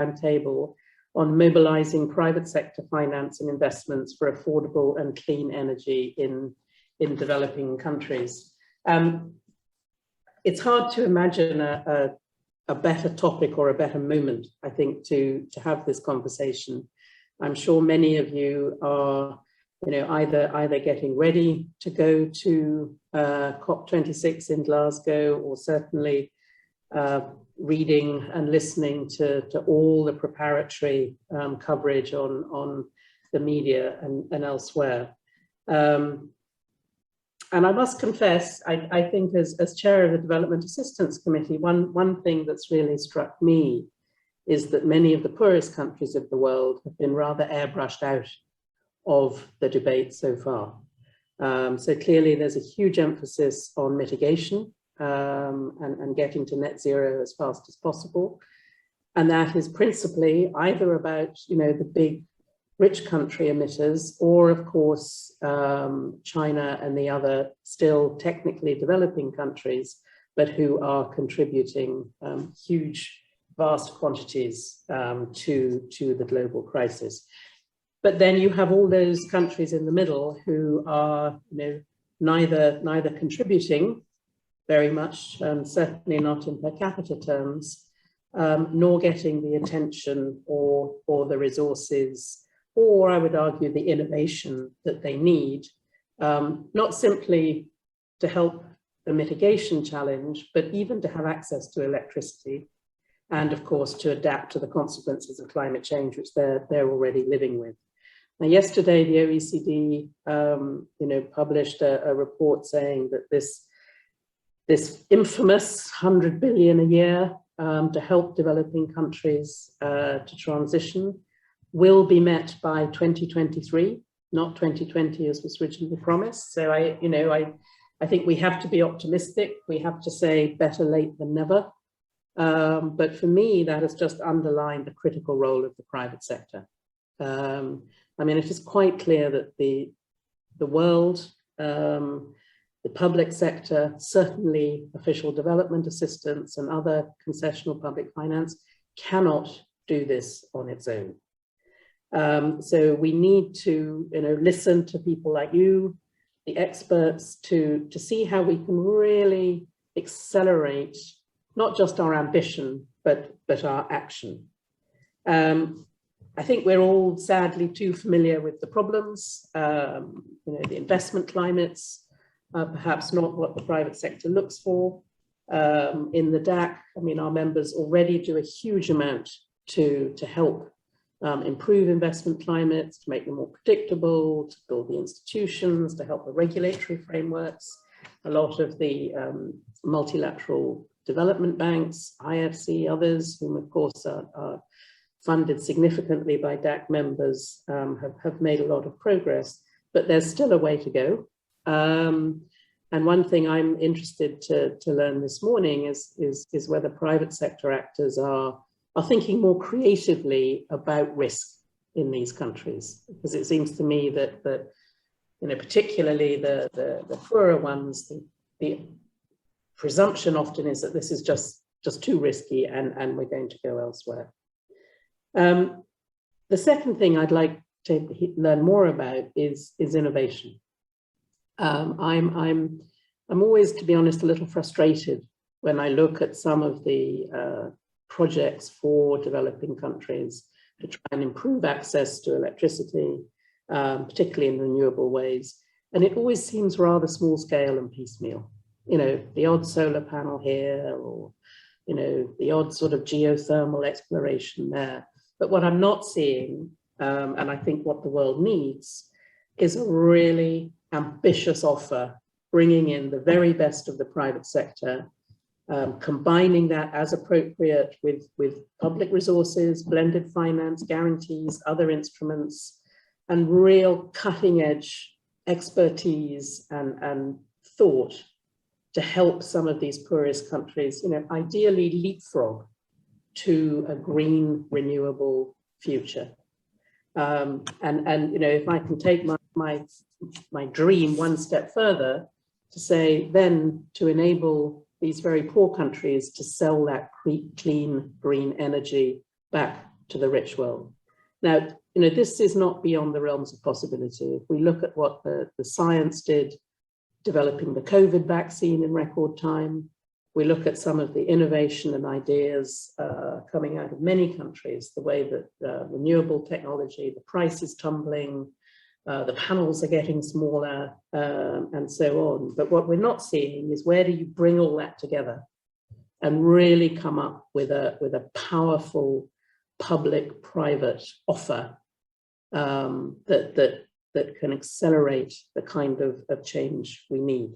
roundtable on mobilizing private sector finance and investments for affordable and clean energy in developing countries. It's hard to imagine a better topic or a better moment, I think, to have this conversation. I'm sure many of you are, either getting ready to go to COP26 in Glasgow, or certainly reading and listening to all the preparatory coverage on the media and elsewhere. And I must confess, I think as chair of the Development Assistance Committee, one thing that's really struck me is that many of the poorest countries of the world have been rather airbrushed out of the debate so far. So clearly there's a huge emphasis on mitigation and getting to net zero as fast as possible. And that is principally either about, the big rich country emitters, or of course, China and the other still technically developing countries, but who are contributing huge, vast quantities to the global crisis. But then you have all those countries in the middle who are, neither contributing very much, certainly not in per capita terms, nor getting the attention or the resources, or I would argue the innovation that they need, not simply to help the mitigation challenge, but even to have access to electricity, and of course to adapt to the consequences of climate change, which they're already living with. Now, yesterday the OECD, published a report saying that this infamous 100 billion a year to help developing countries to transition will be met by 2023, not 2020 as was originally promised. So I think we have to be optimistic. We have to say better late than never. But for me, that has just underlined the critical role of the private sector. It is quite clear that the world, the public sector, certainly official development assistance and other concessional public finance cannot do this on its own. So we need to, listen to people like you, the experts, to see how we can really accelerate not just our ambition, but our action. I think we're all sadly too familiar with the problems, the investment climates, perhaps not what the private sector looks for. In the DAC, our members already do a huge amount to help improve investment climates, to make them more predictable, to build the institutions, to help the regulatory frameworks. A lot of the multilateral development banks, IFC, others, whom of course are funded significantly by DAC members, have made a lot of progress, but there's still a way to go. And one thing I'm interested to learn this morning is whether private sector actors are thinking more creatively about risk in these countries, because it seems to me that particularly the poorer ones, the presumption often is that this is just too risky and we're going to go elsewhere. The second thing I'd like to learn more about is innovation. I'm always, to be honest, a little frustrated when I look at some of the projects for developing countries to try and improve access to electricity, particularly in renewable ways. And it always seems rather small scale and piecemeal. The odd solar panel here, or, the odd sort of geothermal exploration there. But what I'm not seeing, and I think what the world needs, is a really ambitious offer, bringing in the very best of the private sector, combining that as appropriate with public resources, blended finance, guarantees, other instruments, and real cutting edge expertise and thought to help some of these poorest countries, ideally leapfrog to a green, renewable future. And if I can take my dream one step further, to say then to enable these very poor countries to sell that clean green energy back to the rich world. Now, you know, this is not beyond the realms of possibility. If we look at what the science did, developing the COVID vaccine in record time, we look at some of the innovation and ideas coming out of many countries, the way that renewable technology, the price is tumbling, the panels are getting smaller, and so on. But what we're not seeing is, where do you bring all that together and really come up with a powerful public-private offer that can accelerate the kind of change we need.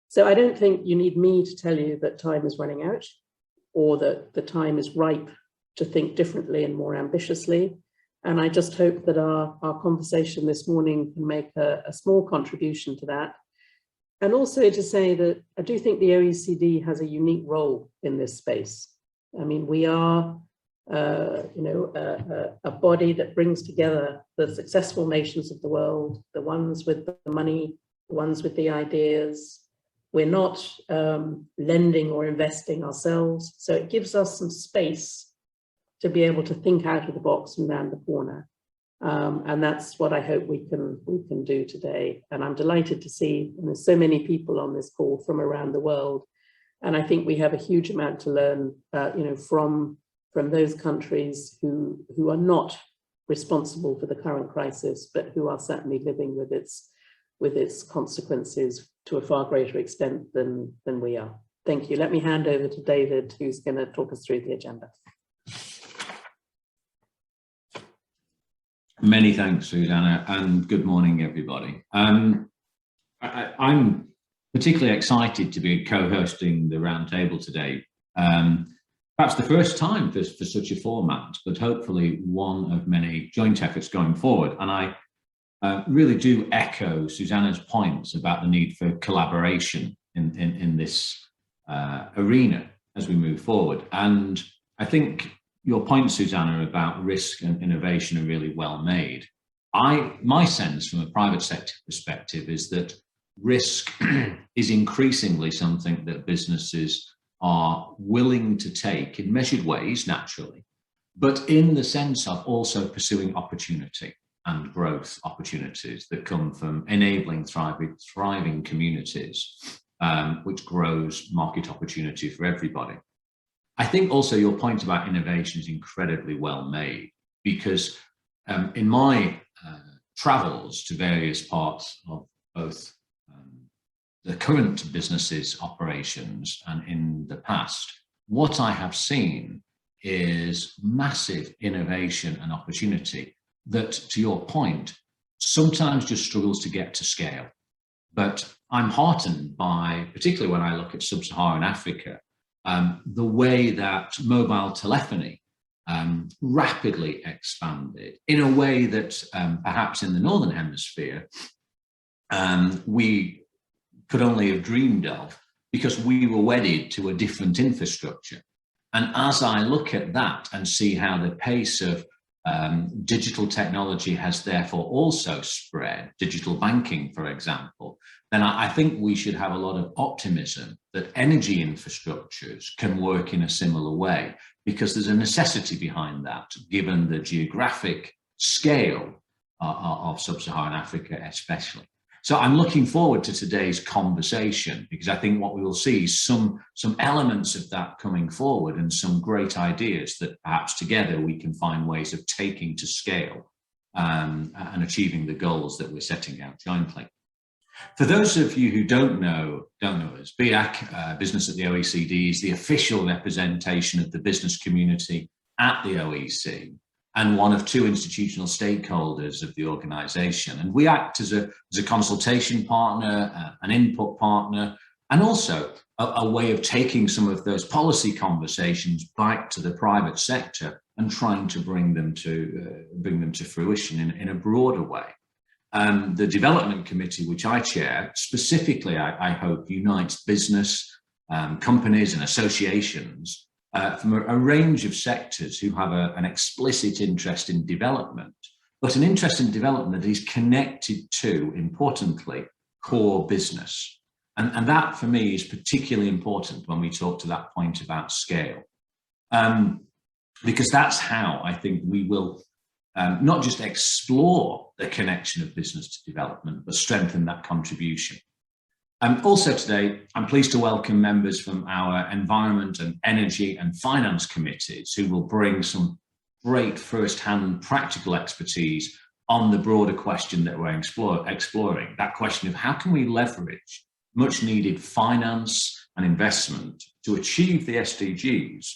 So I don't think you need me to tell you that time is running out, or that the time is ripe to think differently and more ambitiously. And I just hope that our conversation this morning can make a small contribution to that. And also to say that I do think the OECD has a unique role in this space. I mean, we are a body that brings together the successful nations of the world, the ones with the money, the ones with the ideas. We're not lending or investing ourselves, so it gives us some space to be able to think out of the box and round the corner. And that's what I hope we can do today. And I'm delighted to see, and there's so many people on this call from around the world, and I think we have a huge amount to learn, from those countries who are not responsible for the current crisis, but who are certainly living with its consequences to a far greater extent than we are. Thank you. Let me hand over to David, who's going to talk us through the agenda. Many thanks, Susanna, and good morning, everybody. I'm particularly excited to be co-hosting the roundtable today. Perhaps the first time for such a format, but hopefully one of many joint efforts going forward. And I really do echo Susanna's points about the need for collaboration in this arena as we move forward. And I think your point, Susanna, about risk and innovation are really well made. My sense from a private sector perspective is that risk is increasingly something that businesses are willing to take in measured ways, naturally, but in the sense of also pursuing opportunity and growth opportunities that come from enabling thriving communities, which grows market opportunity for everybody. I think also your point about innovation is incredibly well made, because in my travels to various parts of both the current business's operations and in the past, what I have seen is massive innovation and opportunity that, to your point, sometimes just struggles to get to scale. But I'm heartened by, particularly when I look at sub-Saharan Africa, the way that mobile telephony rapidly expanded in a way that perhaps in the Northern Hemisphere we could only have dreamed of, because we were wedded to a different infrastructure. And as I look at that and see how the pace of digital technology has therefore also spread, digital banking, for example, then I think we should have a lot of optimism that energy infrastructures can work in a similar way, because there's a necessity behind that, given the geographic scale of sub-Saharan Africa especially. So I'm looking forward to today's conversation, because I think what we will see is some elements of that coming forward, and some great ideas that perhaps together we can find ways of taking to scale and achieving the goals that we're setting out jointly. For those of you who don't know us, BIAC, Business at the OECD, is the official representation of the business community at the OEC, and one of two institutional stakeholders of the organisation. And we act as a consultation partner, an input partner, and also a way of taking some of those policy conversations back to the private sector and trying to bring them to fruition in a broader way. The Development Committee, which I chair, specifically, I hope, unites business, companies and associations from a range of sectors who have an explicit interest in development, but an interest in development that is connected to, importantly, core business. And that, for me, is particularly important when we talk to that point about scale. because that's how I think we will not just explore the connection of business to development, but strengthen that contribution. Also today, I'm pleased to welcome members from our Environment and Energy and Finance committees who will bring some great first-hand practical expertise on the broader question that we're exploring, that question of how can we leverage much needed finance and investment to achieve the SVGs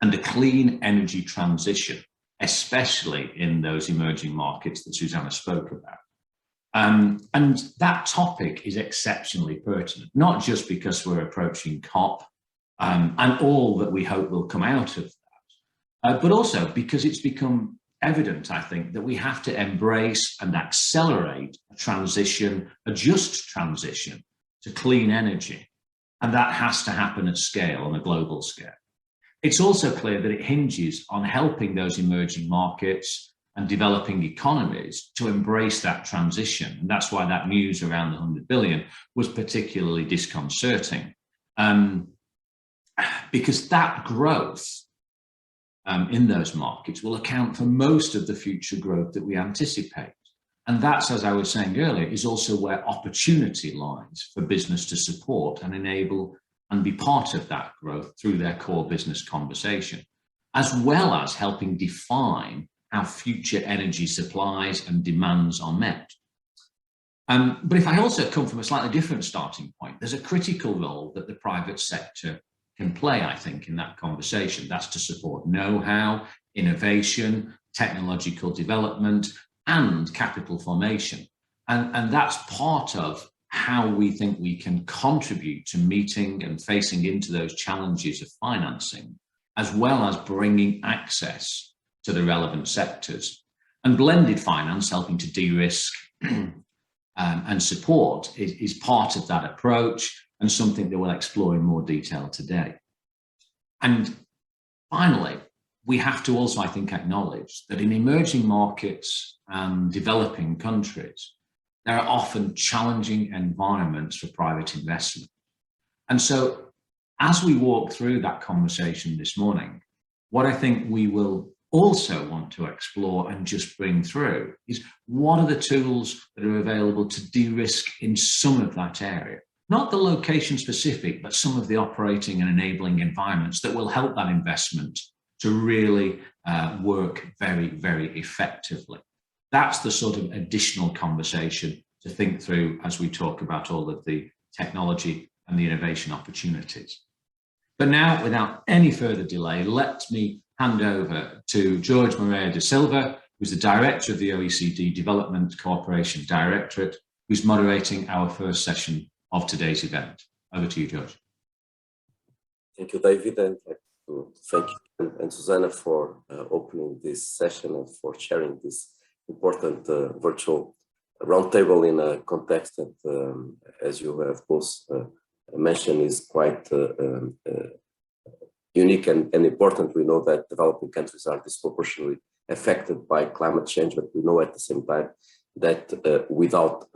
and a clean energy transition, especially in those emerging markets that Susanna spoke about. And that topic is exceptionally pertinent, not just because we're approaching COP and all that we hope will come out of that, but also because it's become evident, I think, that we have to embrace and accelerate a transition, a just transition to clean energy. And that has to happen at scale, on a global scale. It's also clear that it hinges on helping those emerging markets and developing economies to embrace that transition. And that's why that news around the 100 billion was particularly disconcerting. Because that growth in those markets will account for most of the future growth that we anticipate. And that's, as I was saying earlier, is also where opportunity lies for business to support and enable and be part of that growth through their core business conversation, as well as helping define how future energy supplies and demands are met. But if I also come from a slightly different starting point, there's a critical role that the private sector can play, I think, in that conversation. That's to support know-how, innovation, technological development, and capital formation. And that's part of how we think we can contribute to meeting and facing into those challenges of financing, as well as bringing access to the relevant sectors. And blended finance, helping to de-risk and support, is part of that approach, and something that we'll explore in more detail today. And finally, we have to also, I think, acknowledge that in emerging markets and developing countries, there are often challenging environments for private investment. And so as we walk through that conversation this morning, what I think we will also want to explore and just bring through is what are the tools that are available to de-risk in some of that area. Not the location specific, but some of the operating and enabling environments that will help that investment to really work very, very effectively. That's the sort of additional conversation to think through as we talk about all of the technology and the innovation opportunities. But now, without any further delay, let me hand over to Jorge Moreira da Silva, who's the Director of the OECD Development Cooperation Directorate, who's moderating our first session of today's event. Over to you, Jorge. Thank you, David, and I'd like to thank you and Susanna for opening this session and for sharing this important virtual roundtable in a context that, as you have both mentioned, is quite unique and important. We know that developing countries are disproportionately affected by climate change, but we know at the same time that without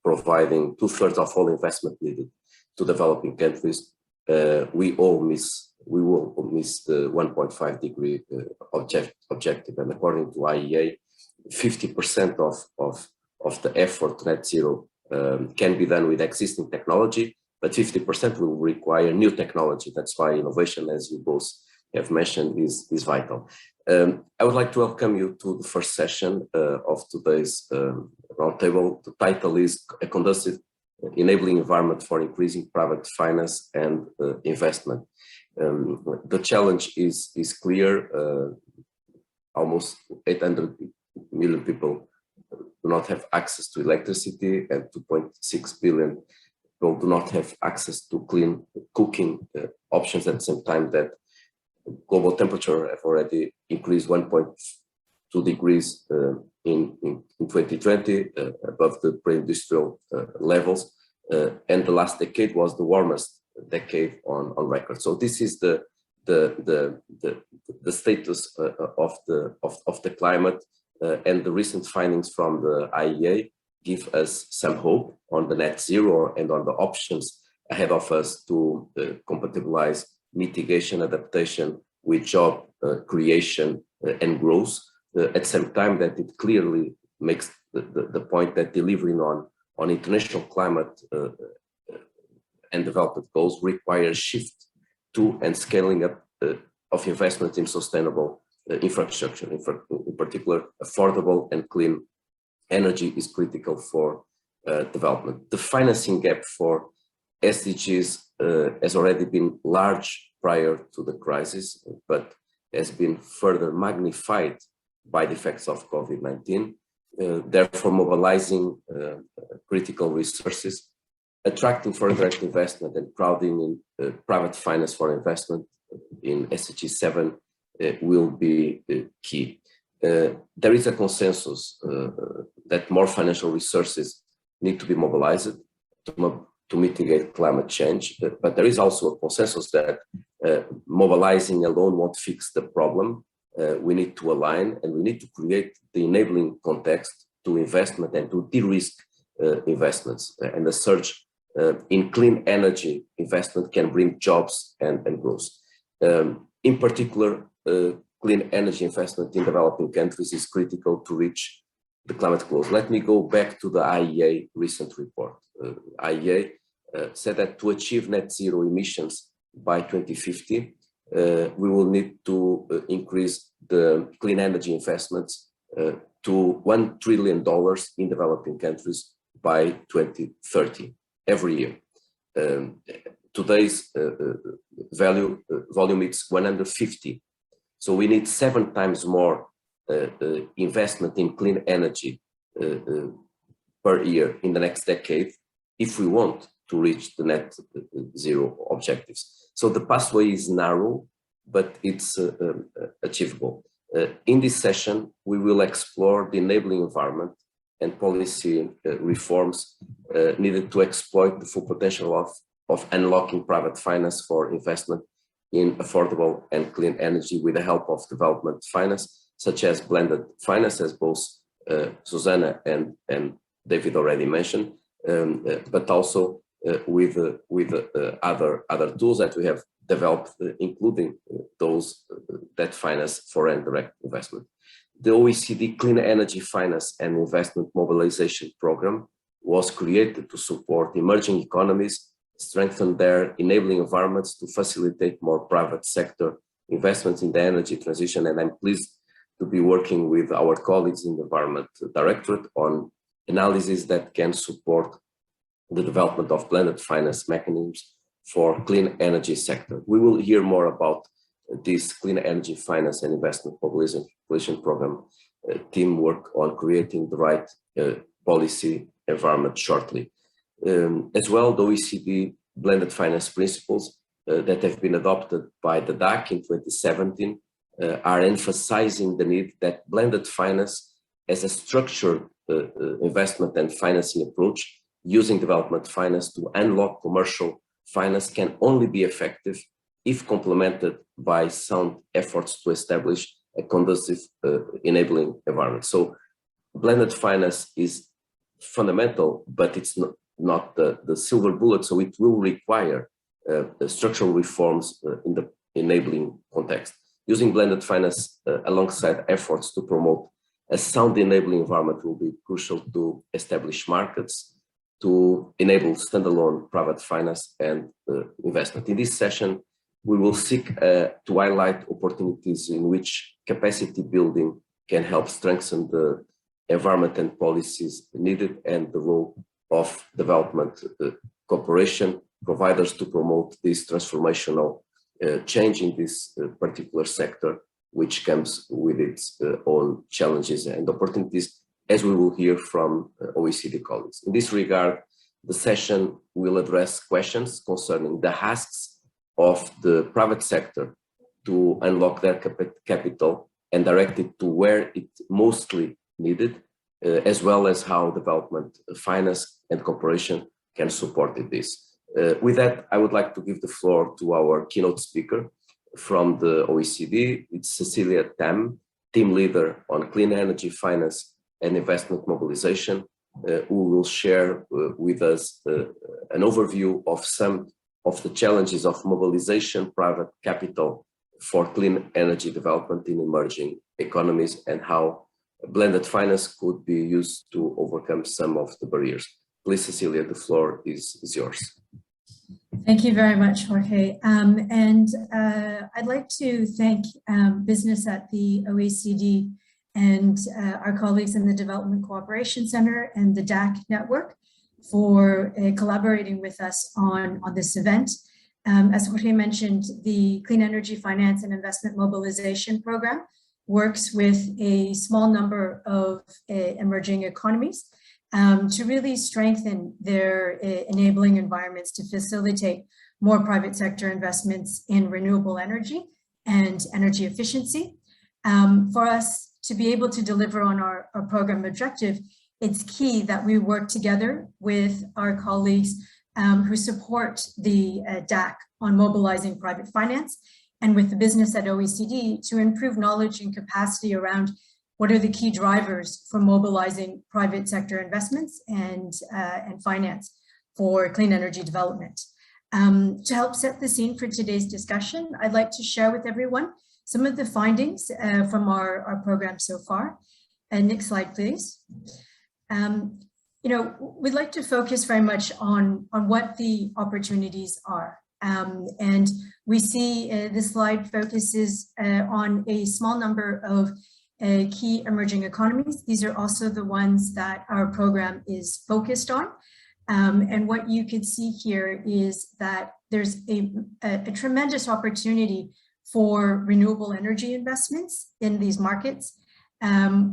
providing 2/3 of all investment needed to developing countries, we will miss the 1.5 degree objective. And according to IEA, 50% of the effort to net zero can be done with existing technology, but 50% will require new technology. That's why innovation, as you both have mentioned, is vital. I would like to welcome you to the first session of today's roundtable. The title is A Conducive Enabling Environment for Increasing Private Finance and Investment. The challenge is clear. Almost 800 million people do not have access to electricity, and 2.6 billion people do not have access to clean cooking options at the same time that global temperature have already increased 1.2 degrees in 2020, above the pre-industrial levels, and the last decade was the warmest decade on record. So this is the status of the climate, and the recent findings from the IEA give us some hope on the net zero and on the options ahead of us to compatibilize mitigation, adaptation with job creation and growth, at the same time that it clearly makes the point that delivering on international climate and development goals requires shift to and scaling up of investment in sustainable infrastructure. In particular, affordable and clean energy is critical for development. The financing gap for SVGs has already been large prior to the crisis, but has been further magnified by the effects of COVID-19. Therefore, mobilizing critical resources, attracting foreign direct investment and crowding in private finance for investment in SVG 7 will be key. There is a consensus that more financial resources need to be mobilized to mitigate climate change, but there is also a consensus that mobilizing alone won't fix the problem. We need to align and we need to create the enabling context to investment and to de-risk investments. And the surge in clean energy investment can bring jobs and growth. In particular, clean energy investment in developing countries is critical to reach the climate goals. Let me go back to the IEA recent report. IEA said that to achieve net zero emissions by 2050, we will need to increase the clean energy investments to $1 trillion in developing countries by 2030 every year. Today's volume is 150. So we need 7 times more investment in clean energy per year in the next decade if we want to reach the net zero objectives. So the pathway is narrow, but it's achievable. In this session, we will explore the enabling environment and policy reforms needed to exploit the full potential of unlocking private finance for investment in affordable and clean energy with the help of development finance, such as blended finance, as both Susanna and David already mentioned, but also with other tools that we have developed, including those that finance foreign direct investment. The OECD Clean Energy Finance and Investment Mobilization Program was created to support emerging economies, strengthen their enabling environments to facilitate more private sector investments in the energy transition. And I'm pleased to be working with our colleagues in the Environment Directorate on analysis that can support the development of blended finance mechanisms for clean energy sector. We will hear more about this clean energy finance and investment mobilization program teamwork on creating the right policy environment shortly. As well, the OECD blended finance principles that have been adopted by the DAC in 2017 are emphasizing the need that blended finance as a structured investment and financing approach using development finance to unlock commercial finance can only be effective if complemented by sound efforts to establish a conducive enabling environment. So blended finance is fundamental, but it's not the silver bullet, so it will require structural reforms in the enabling context. Using blended finance alongside efforts to promote a sound enabling environment will be crucial to establish markets, to enable standalone private finance and investment. In this session, we will seek to highlight opportunities in which capacity building can help strengthen the environment and policies needed and the role of development cooperation providers to promote this transformational change in this particular sector, which comes with its own challenges and opportunities, as we will hear from OECD colleagues. In this regard, the session will address questions concerning the asks of the private sector to unlock their capital and direct it to where it mostly needed, as well as how development finance and cooperation can support this. With that, I would like to give the floor to our keynote speaker from the OECD. It's Cecilia Tam, team leader on clean energy finance and investment mobilization, who will share with us an overview of some of the challenges of mobilization private capital for clean energy development in emerging economies and how blended finance could be used to overcome some of the barriers. Please, Cecilia, the floor is yours. Thank you very much, Jorge. I'd like to thank business at the OECD and our colleagues in the Development Cooperation Center and the DAC network for collaborating with us on this event. As Jorge mentioned, the Clean Energy Finance and Investment Mobilization Program works with a small number of emerging economies to really strengthen their enabling environments to facilitate more private sector investments in renewable energy and energy efficiency. For us to be able to deliver on our program objective, it's key that we work together with our colleagues who support the DAC on mobilizing private finance and with the business at OECD to improve knowledge and capacity around what are the key drivers for mobilizing private sector investments and finance for clean energy development. To help set the scene for today's discussion, I'd like to share with everyone some of the findings from our program so far. Next slide, please. We'd like to focus very much on what the opportunities are. And we see this slide focuses on a small number of key emerging economies. These are also the ones that our program is focused on. And what you can see here is that there's a tremendous opportunity for renewable energy investments in these markets.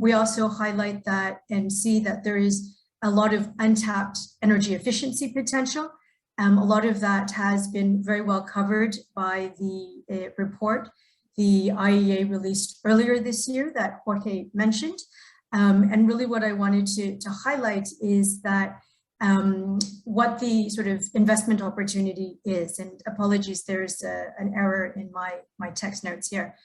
We also highlight that and see that there is a lot of untapped energy efficiency potential. A lot of that has been very well covered by the report the IEA released earlier this year that Jorge mentioned. And really what I wanted to highlight is that what the sort of investment opportunity is, and apologies, there's an error in my text notes here,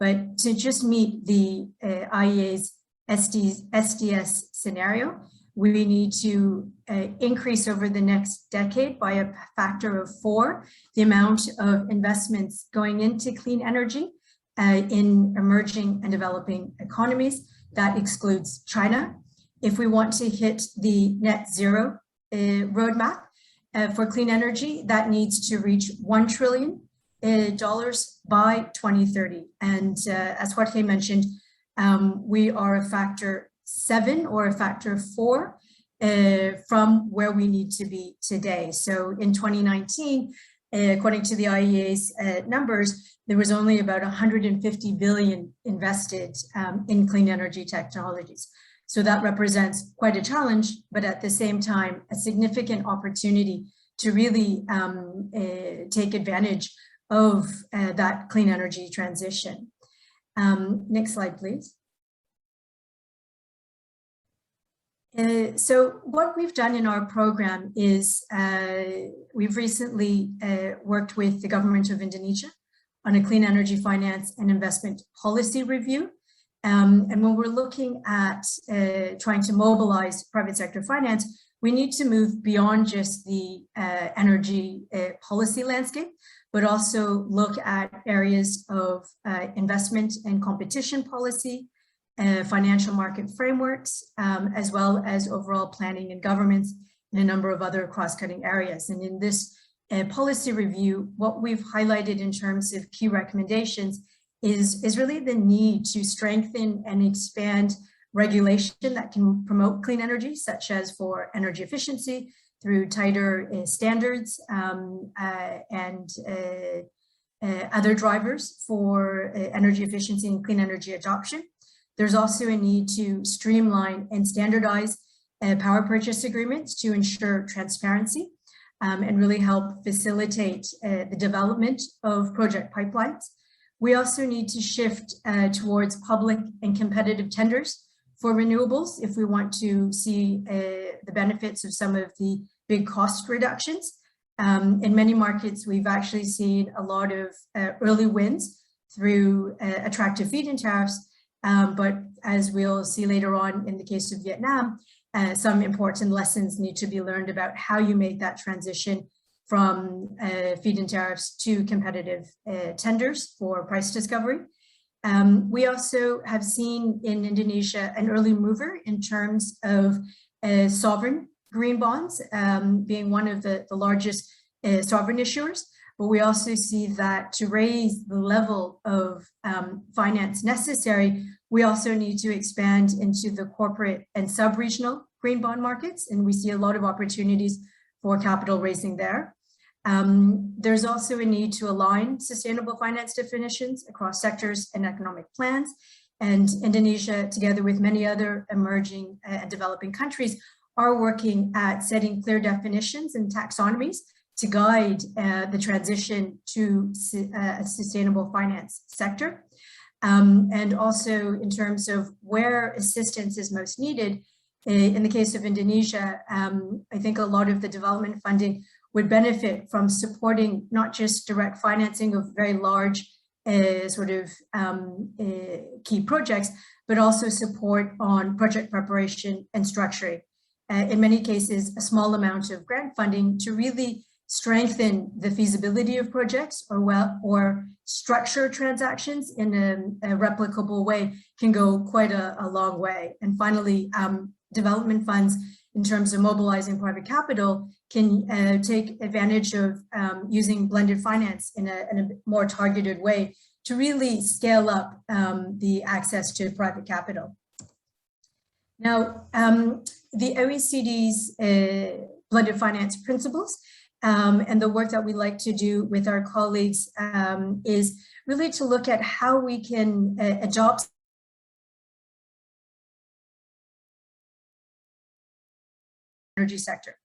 but to just meet the IEA's SDS scenario, we need to increase over the next decade by a factor of 4 the amount of investments going into clean energy in emerging and developing economies. That excludes China. If we want to hit the net zero roadmap for clean energy, that needs to reach $1 trillion by 2030. And as Jorge mentioned, we are a factor 7 or a factor 4 from where we need to be today. So in 2019, according to the IEA's numbers, there was only about 150 billion invested in clean energy technologies. So that represents quite a challenge, but at the same time, a significant opportunity to really take advantage of that clean energy transition. Next slide, please. So what we've done in our program is we've recently worked with the government of Indonesia on a clean energy finance and investment policy review. And when we're looking at trying to mobilize private sector finance, we need to move beyond just the energy policy landscape, but also look at areas of investment and competition policy, financial market frameworks, as well as overall planning and governance in a number of other cross-cutting areas. And in this policy review, what we've highlighted in terms of key recommendations is really the need to strengthen and expand regulation that can promote clean energy, such as for energy efficiency through tighter standards and other drivers for energy efficiency and clean energy adoption. There's also a need to streamline and standardize power purchase agreements to ensure transparency and really help facilitate the development of project pipelines. We also need to shift towards public and competitive tenders for renewables if we want to see the benefits of some of the big cost reductions. In many markets, we've actually seen a lot of early wins through attractive feed-in tariffs, but as we'll see later on in the case of Vietnam, some important lessons need to be learned about how you make that transition from feed-in tariffs to competitive tenders for price discovery. We also have seen in Indonesia an early mover in terms of sovereign green bonds, being one of the largest sovereign issuers. But we also see that to raise the level of finance necessary, we also need to expand into the corporate and sub-regional green bond markets, and we see a lot of opportunities for capital raising there. There's also a need to align sustainable finance definitions across sectors and economic plans, and Indonesia, together with many other emerging and developing countries, are working at setting clear definitions and taxonomies to guide the transition to a sustainable finance sector. And also in terms of where assistance is most needed, in the case of Indonesia, I think a lot of the development funding would benefit from supporting not just direct financing of very large key projects, but also support on project preparation and structuring. In many cases, a small amount of grant funding to really strengthen the feasibility of projects or structure transactions in a replicable way can go quite a long way. And finally, development funds in terms of mobilizing private capital can take advantage of using blended finance in a more targeted way to really scale up the access to private capital. Now, the OECD's blended finance principles and the work that we like to do with our colleagues is really to look at how we can adopt energy sector.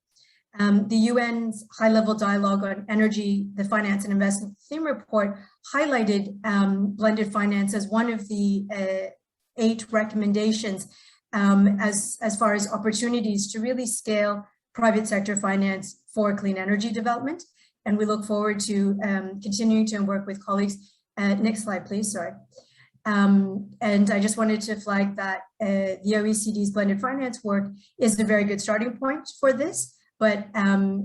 The UN's high-level dialogue on energy, the finance and investment theme report highlighted blended finance as one of the 8 recommendations as far as opportunities to really scale private sector finance for clean energy development. And we look forward to continuing to work with colleagues. Next slide, please, sorry. And I just wanted to flag that the OECD's blended finance work is a very good starting point for this, but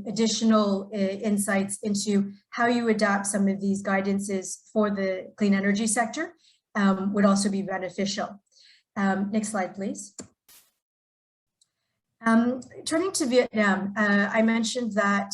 additional insights into how you adapt some of these guidances for the clean energy sector would also be beneficial. Next slide, please. Turning to Vietnam, I mentioned that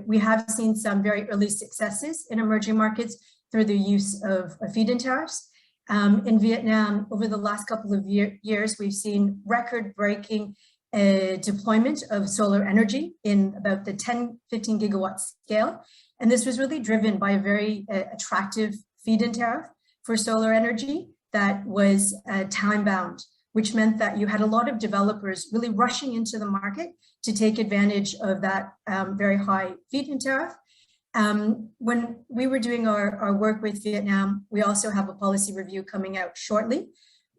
we have seen some very early successes in emerging markets through the use of feed-in tariffs. In Vietnam, over the last couple of years, we've seen record-breaking deployment of solar energy in about the 10-15 gigawatt scale. And this was really driven by a very attractive feed-in tariff for solar energy that was time-bound, which meant that you had a lot of developers really rushing into the market to take advantage of that very high feed-in tariff. When we were doing our work with Vietnam, we also have a policy review coming out shortly.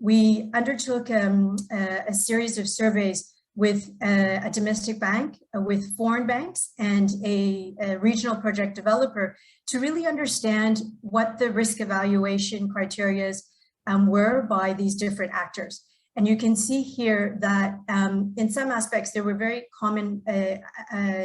We undertook a series of surveys with a domestic bank, with foreign banks, and a regional project developer to really understand what the risk evaluation criteria were by these different actors. And you can see here that in some aspects, there were very common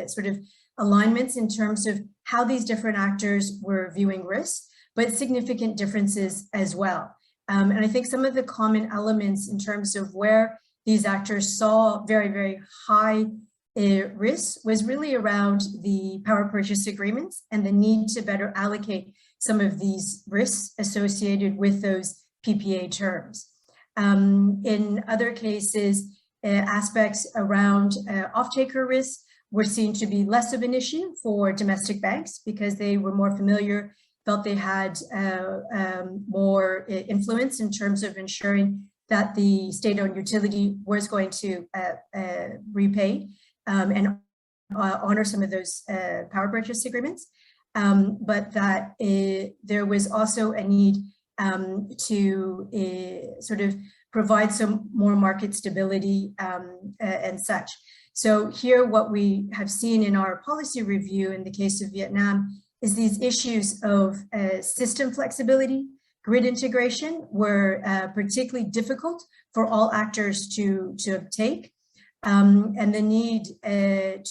sort of alignments in terms of how these different actors were viewing risks, but significant differences as well. And I think some of the common elements in terms of where these actors saw very, very high risks was really around the power purchase agreements and the need to better allocate some of these risks associated with those PPA terms. In other cases, aspects around off-taker risk were seen to be less of an issue for domestic banks because they were more familiar, felt they had more influence in terms of ensuring that the state-owned utility was going to repay and honor some of those power purchase agreements, but that there was also a need to sort of provide some more market stability and such. So here what we have seen in our policy review in the case of Vietnam is these issues of system flexibility, grid integration were particularly difficult for all actors to take, and the need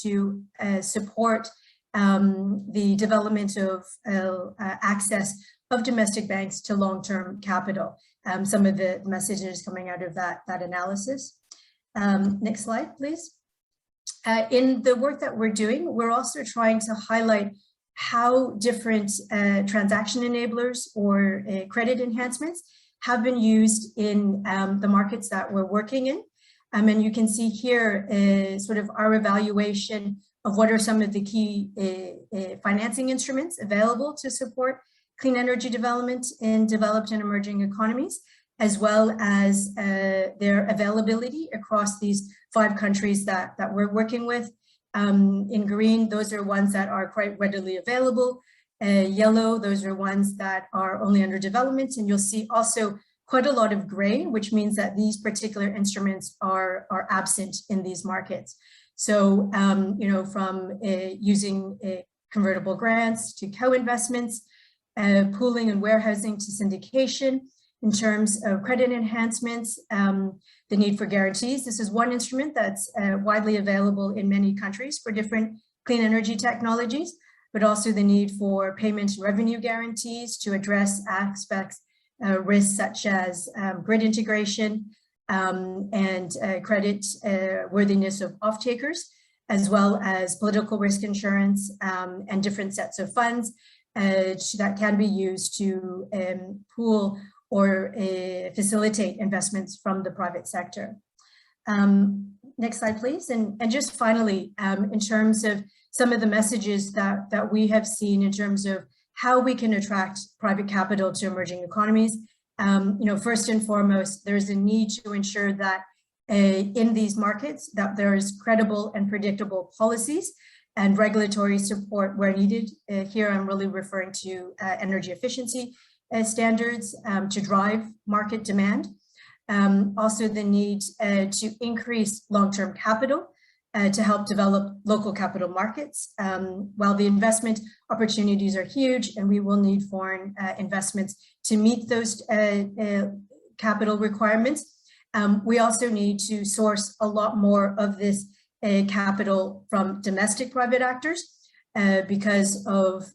to support the development of access of domestic banks to long-term capital. Some of the messages coming out of that analysis. Next slide, please. In the work that we're doing, we're also trying to highlight how different transaction enablers or credit enhancements have been used in the markets that we're working in. And you can see here sort of our evaluation of what are some of the key financing instruments available to support clean energy development in developed and emerging economies, as well as their availability across these 5 countries that we're working with. In green, those are ones that are quite readily available. Yellow, those are ones that are only under development. And you'll see also quite a lot of gray, which means that these particular instruments are absent in these markets. So, you know, from using convertible grants to co-investments, pooling and warehousing to syndication. In terms of credit enhancements, the need for guarantees. This is one instrument that's widely available in many countries for different clean energy technologies, but also the need for payment and revenue guarantees to address aspects, risks such as grid integration and credit worthiness of off-takers, as well as political risk insurance and different sets of funds that can be used to pool or facilitate investments from the private sector. Next slide, please. And just finally, in terms of some of the messages that we have seen in terms of how we can attract private capital to emerging economies, you know, first and foremost, there's a need to ensure that in these markets that there is credible and predictable policies and regulatory support where needed. Here I'm really referring to energy efficiency standards to drive market demand. Also the need to increase long-term capital to help develop local capital markets. While the investment opportunities are huge and we will need foreign investments to meet those capital requirements, we also need to source a lot more of this capital from domestic private actors because of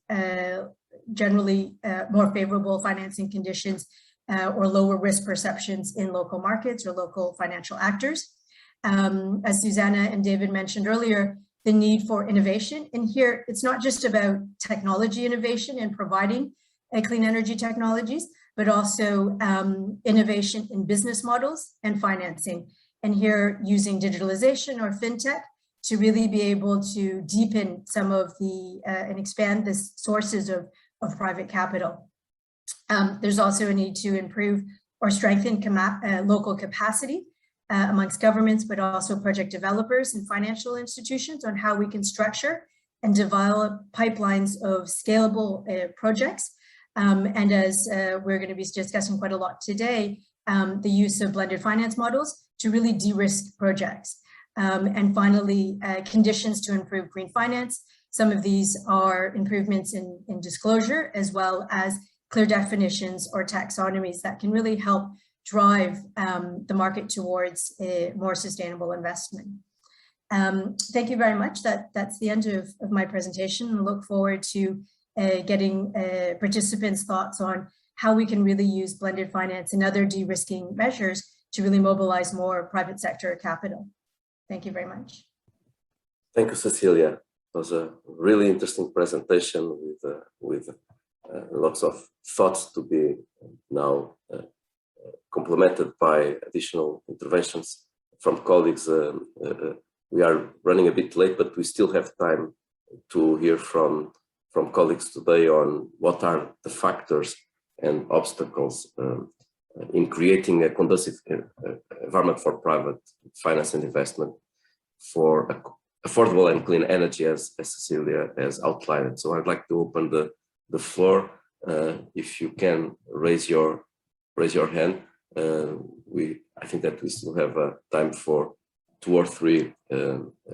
generally more favorable financing conditions or lower risk perceptions in local markets or local financial actors. As Susanna and David mentioned earlier, the need for innovation. And here, it's not just about technology innovation and providing clean energy technologies, but also innovation in business models and financing. And here, using digitalization or fintech to really be able to deepen some of the and expand the sources of private capital. There's also a need to improve or strengthen local capacity amongst governments, but also project developers and financial institutions on how we can structure and develop pipelines of scalable projects. And as we're going to be discussing quite a lot today, the use of blended finance models to really de-risk projects. And finally, conditions to improve green finance. Some of these are improvements in disclosure, as well as clear definitions or taxonomies that can really help drive the market towards a more sustainable investment. Thank you very much. That's the end of my presentation. I look forward to getting participants' thoughts on how we can really use blended finance and other de-risking measures to really mobilize more private sector capital. Thank you very much. Thank you, Cecilia. It was a really interesting presentation with lots of thoughts to be now complemented by additional interventions from colleagues. We are running a bit late, but we still have time to hear from colleagues today on what are the factors and obstacles in creating a conducive environment for private finance and investment for affordable and clean energy, as Cecilia has outlined. So I'd like to open the floor. If you can raise your hand. I think that we still have time for 2 or 3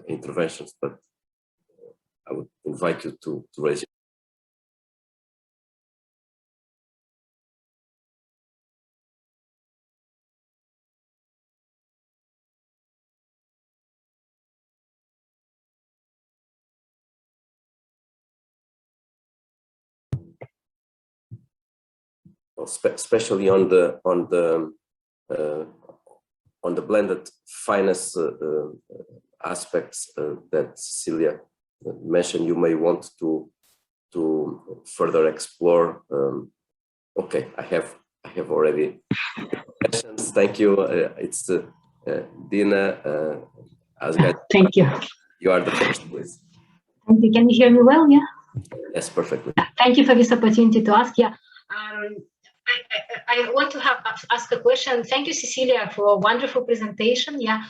interventions, but I would invite you to raise your especially on the blended finance aspects that Cecilia mentioned, you may want to further explore. Okay, I have already questions. Thank you. It's Dina. Thank you. You are the first, please. Thank you. Can you hear me well? Yeah. Yes, perfectly. Thank you for this opportunity to ask. Yeah. I want to ask a question. Thank you, Cecilia, for a wonderful presentation. Yeah.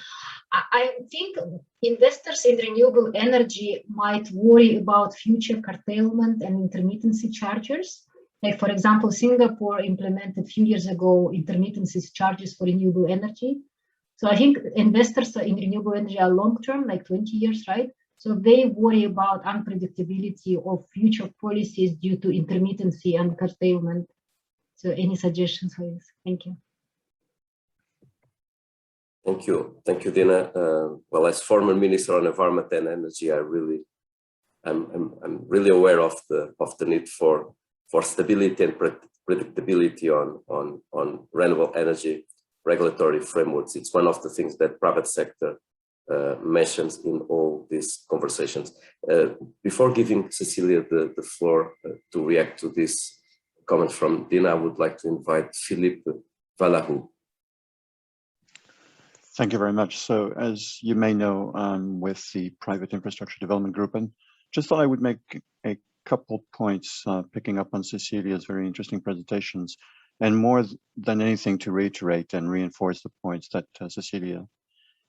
I think investors in renewable energy might worry about future curtailment and intermittency charges. Like, for example, Singapore implemented a few years ago intermittency charges for renewable energy. So I think investors in renewable energy are long-term, like 20 years, right? So they worry about unpredictability of future policies due to intermittency and curtailment. So any suggestions for this? Thank you. Thank you, Dina. Well, as former Minister on Environment and Energy, I'm really aware of the need for stability and predictability on renewable energy regulatory frameworks. It's one of the things that private sector mentions in all these conversations. Before giving Cecilia the floor to react to this comment from Dina, I would like to invite Philippe Valahou. Thank you very much. So as you may know, with the Private Infrastructure Development Group, and just thought I would make a couple points picking up on Cecilia's very interesting presentations, and more than anything to reiterate and reinforce the points that Cecilia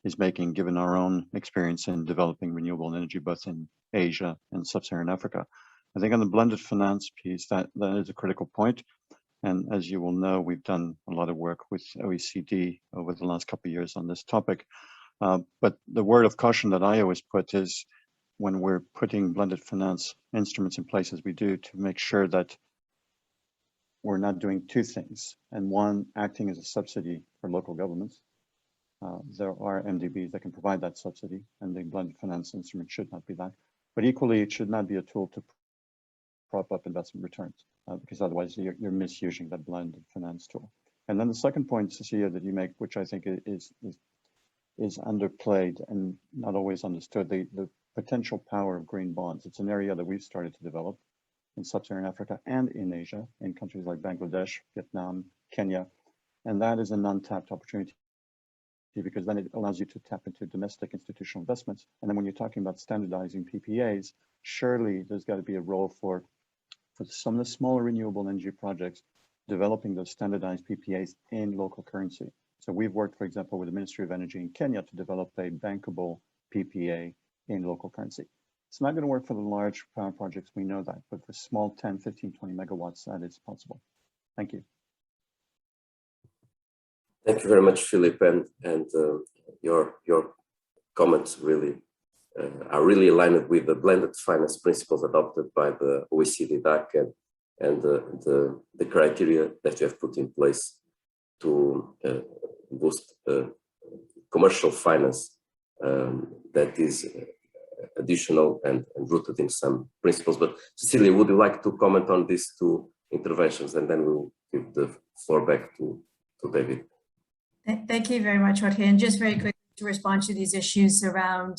is making, given our own experience in developing renewable energy, both in Asia and Sub-Saharan Africa. I think on the blended finance piece, that is a critical point. And as you will know, we've done a lot of work with OECD over the last couple of years on this topic. But the word of caution that I always put is when we're putting blended finance instruments in place as we do, to make sure that we're not doing two things. And one, acting as a subsidy for local governments. There are MDBs that can provide that subsidy, and the blended finance instrument should not be that. But equally, it should not be a tool to prop up investment returns, because otherwise you're misusing that blended finance tool. And then the second point, Cecilia, that you make, which I think is underplayed and not always understood, the potential power of green bonds. It's an area that we've started to develop in Sub-Saharan Africa and in Asia, in countries like Bangladesh, Vietnam, Kenya. And that is an untapped opportunity, because then it allows you to tap into domestic institutional investments. And then when you're talking about standardizing PPAs, surely there's got to be a role for some of the smaller renewable energy projects, developing those standardized PPAs in local currency. So we've worked, for example, with the Ministry of Energy in Kenya to develop a bankable PPA in local currency. It's not going to work for the large power projects, we know that, but for small 10, 15, 20 megawatts, that is possible. Thank you. Thank you very much, Philippe, and your comments really are really aligned with the blended finance principles adopted by the OECD DAC and the criteria that you have put in place to boost commercial finance that is additional and rooted in some principles. But Cecilia, would you like to comment on these two interventions, and then we'll give the floor back to David. Thank you very much, Jorge. And just very quickly to respond to these issues around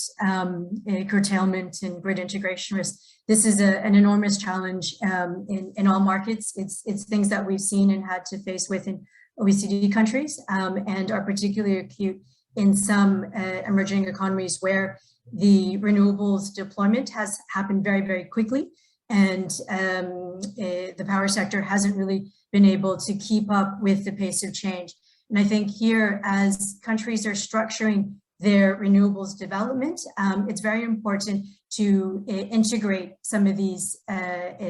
curtailment and grid integration risk. This is an enormous challenge in all markets. It's things that we've seen and had to face with in OECD countries, and are particularly acute in some emerging economies where the renewables deployment has happened very, very quickly, and the power sector hasn't really been able to keep up with the pace of change. And I think here, as countries are structuring their renewables development, it's very important to integrate some of these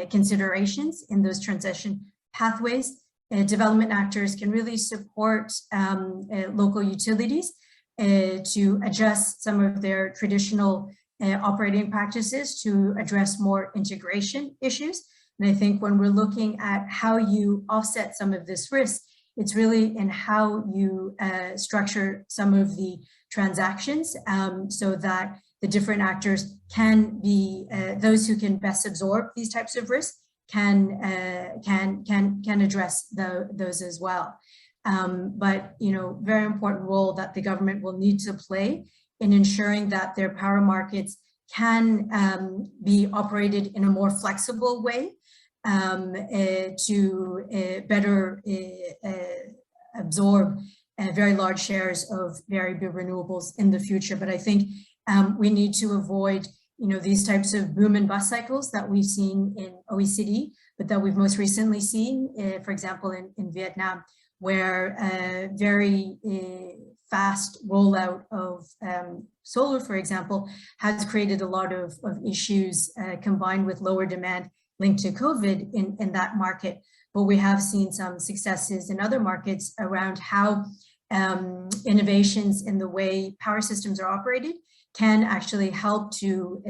considerations in those transition pathways. Development actors can really support local utilities to adjust some of their traditional operating practices to address more integration issues. And I think when we're looking at how you offset some of this risk, it's really in how you structure some of the transactions so that the different actors can be those who can best absorb these types of risks can address those as well. But very important role that the government will need to play in ensuring that their power markets can be operated in a more flexible way to better absorb very large shares of variable renewables in the future. But I think we need to avoid these types of boom and bust cycles that we've seen in OECD, but that we've most recently seen, for example, in Vietnam, where very fast rollout of solar, for example, has created a lot of issues combined with lower demand linked to COVID in that market. But we have seen some successes in other markets around how innovations in the way power systems are operated can actually help to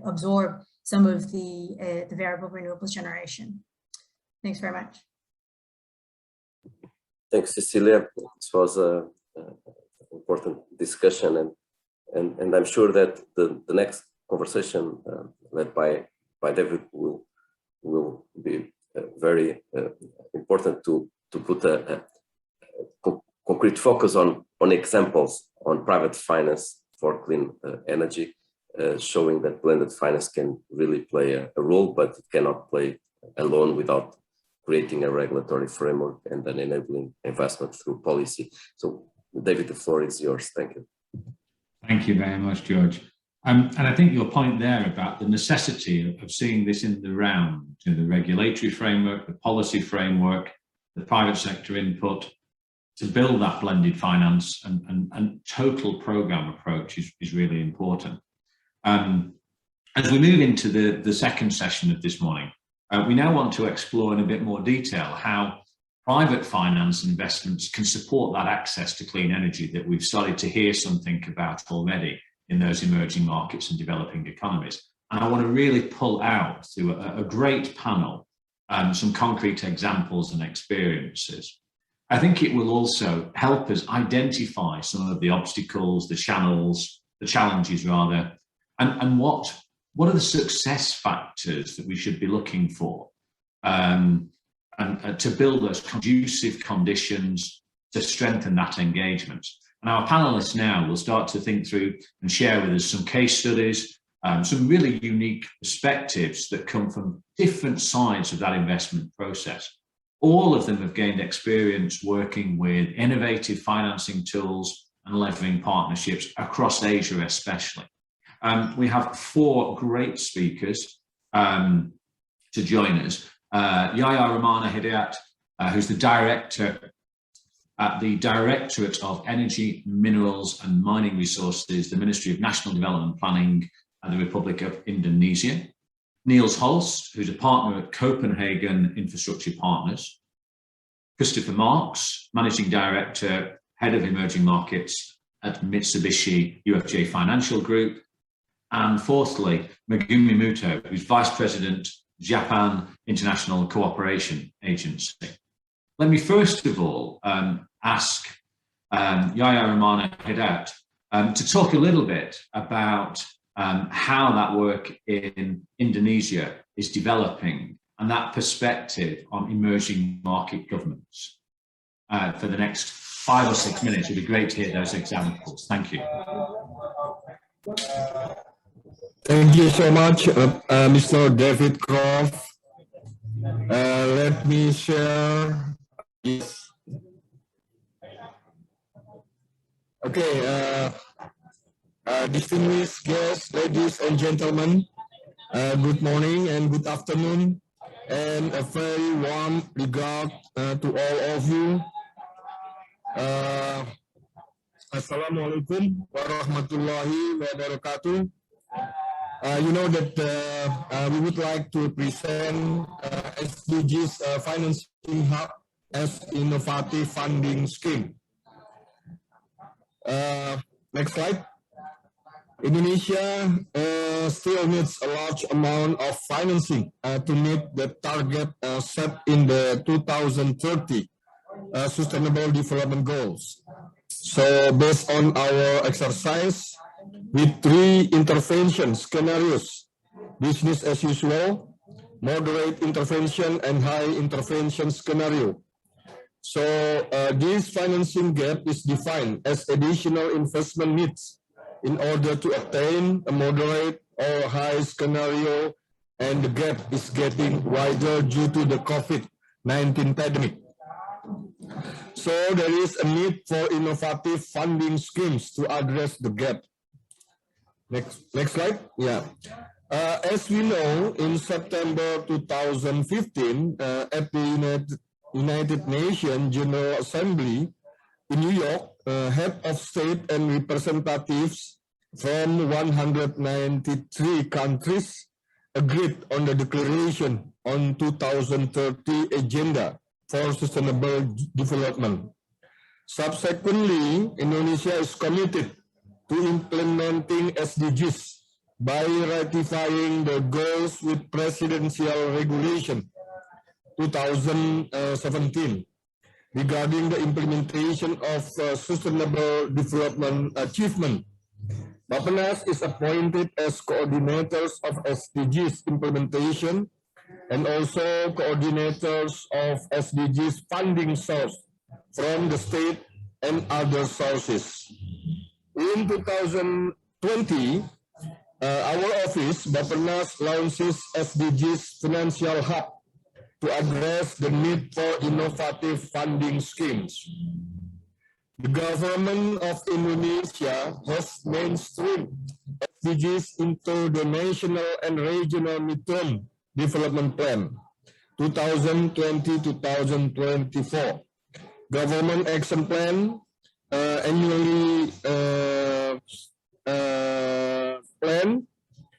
absorb some of the variable renewables generation. Thanks very much. Thanks, Cecilia. This was an important discussion, and I'm sure that the next conversation led by David will be very important to put a concrete focus on examples on private finance for clean energy, showing that blended finance can really play a role, but it cannot play alone without creating a regulatory framework and then enabling investment through policy. So David, the floor is yours. Thank you. Thank you very much, George. And I think your point there about the necessity of seeing this in the round, the regulatory framework, the policy framework, the private sector input, to build that blended finance and total program approach is really important. As we move into the second session of this morning, we now want to explore in a bit more detail how private finance investments can support that access to clean energy that we've started to hear something about already in those emerging markets and developing economies. And I want to really pull out through a great panel some concrete examples and experiences. I think it will also help us identify some of the obstacles, the channels, the challenges rather, and what are the success factors that we should be looking for and to build those conducive conditions to strengthen that engagement. And our panelists now will start to think through and share with us some case studies, some really unique perspectives that come from different sides of that investment process. All of them have gained experience working with innovative financing tools and leveraging partnerships across Asia especially. We have four great speakers to join us. Yaya Ramana Hidayat, who's the director at the Directorate of Energy, Minerals and Mining Resources, the Ministry of National Development Planning and the Republic of Indonesia. Niels Holst, who's a partner at Copenhagen Infrastructure Partners. Christopher Marks, Managing Director, Head of Emerging Markets at Mitsubishi UFJ Financial Group. And fourthly, Megumi Muto, who's Vice President, Japan International Cooperation Agency. Let me first of all ask Yaya Ramana Hidayat to talk a little bit about how that work in Indonesia is developing and that perspective on emerging market governments. For the next 5 or 6 minutes, it'd be great to hear those examples. Thank you. Thank you so much, Mr. David Croft. Let me share this. Okay, distinguished guests, ladies and gentlemen, good morning and good afternoon, and a very warm regard to all of you. Assalamualaikum warahmatullahi wabarakatuh. You know that we would like to present SVGs financing hub as innovative funding scheme. Next slide. Indonesia still needs a large amount of financing to meet the target set in the 2030 Sustainable Development Goals. So based on our exercise, with 3 intervention scenarios: business as usual, moderate intervention, and high intervention scenario. So this financing gap is defined as additional investment needs in order to attain a moderate or high scenario, and the gap is getting wider due to the COVID-19 pandemic. So there is a need for innovative funding schemes to address the gap. Next slide. Yeah. As we know, in September 2015, at the United Nations General Assembly in New York, head of state and representatives from 193 countries agreed on the declaration on 2030 agenda for sustainable development. Subsequently, Indonesia is committed to implementing SDGs by ratifying the goals with Presidential Regulation 2017 regarding the implementation of Sustainable Development Achievement. Bappenas is appointed as coordinators of SDGs implementation and also coordinators of SDGs funding source from the state and other sources. In 2020, our office, Bappenas, launches SDGs Financial Hub to address the need for innovative funding schemes. The government of Indonesia has mainstreamed SDGs into the national and regional midterm development plan 2020-2024. Government action plan annually plan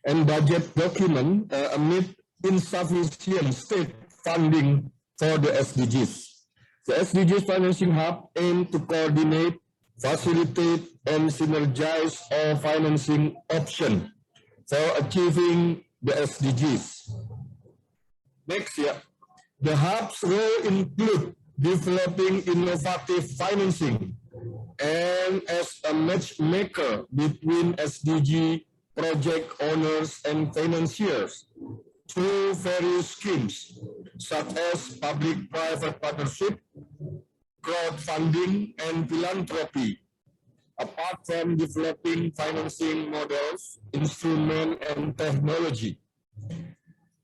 and budget document amid insufficient state funding for the SDGs. The SDGs Financing Hub aims to coordinate, facilitate, and synergize all financing options for achieving the SDGs. Next year, the Hub's role includes developing innovative financing and as a matchmaker between SDG project owners and financiers through various schemes such as public-private partnership, crowdfunding, and philanthropy, apart from developing financing models, instruments, and technology.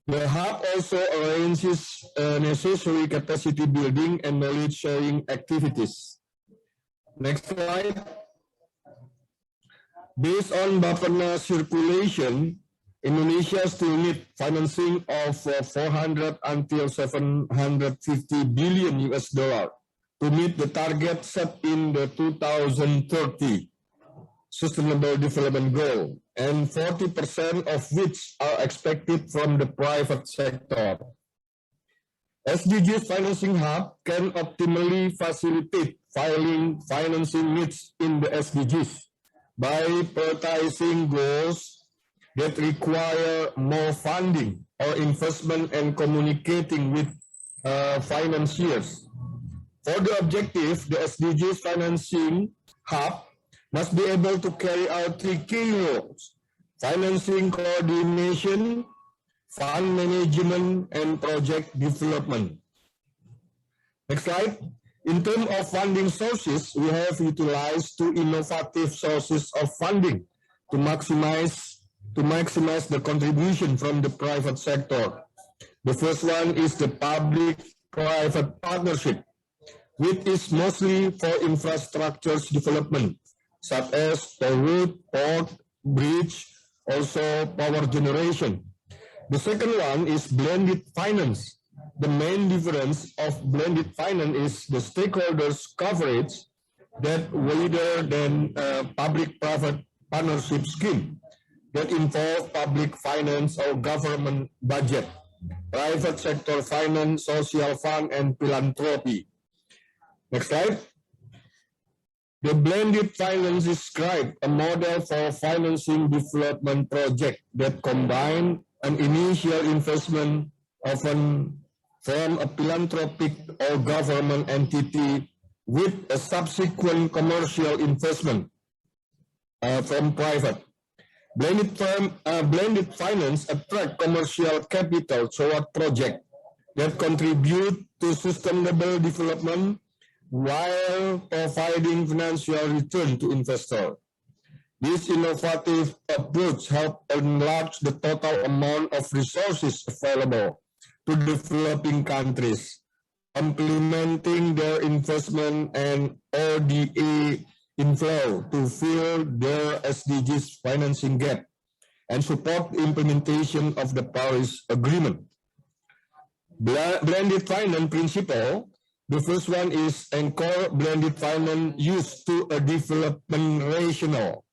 The Hub also arranges necessary capacity building and knowledge sharing activities. Next slide. Based on Bappenas circulation, Indonesia still needs financing of 400 until 750 billion US dollar to meet the target set in the 2030 Sustainable Development Goal, and 40% of which are expected from the private sector. SDGs Financing Hub can optimally facilitate financing needs in the SDGs by prioritizing goals that require more funding or investment and communicating with financiers. For the objective, the SDGs Financing Hub must be able to carry out three key roles: financing coordination, fund management, and project development. Next slide. In terms of funding sources, we have utilized two innovative sources of funding to maximize the contribution from the private sector. The first one is the public-private partnership, which is mostly for infrastructure development, such as the road, port, bridge, also power generation. The second one is blended finance. The main difference of blended finance is the stakeholders' coverage that wider than public-private partnership scheme that involve public finance or government budget, private sector finance, social fund, and philanthropy. Next slide. The blended finance describes a model for financing development project that combine an initial investment often from a philanthropic or government entity with a subsequent commercial investment from private. Blended finance attract commercial capital toward projects that contribute to sustainable development while providing financial return to investors. This innovative approach helps enlarge the total amount of resources available to developing countries, complementing their investment and ODA inflow to fill their SDGs financing gap and support the implementation of the Paris Agreement. Blended finance principle. The first one is anchor blended finance used to a development rationale.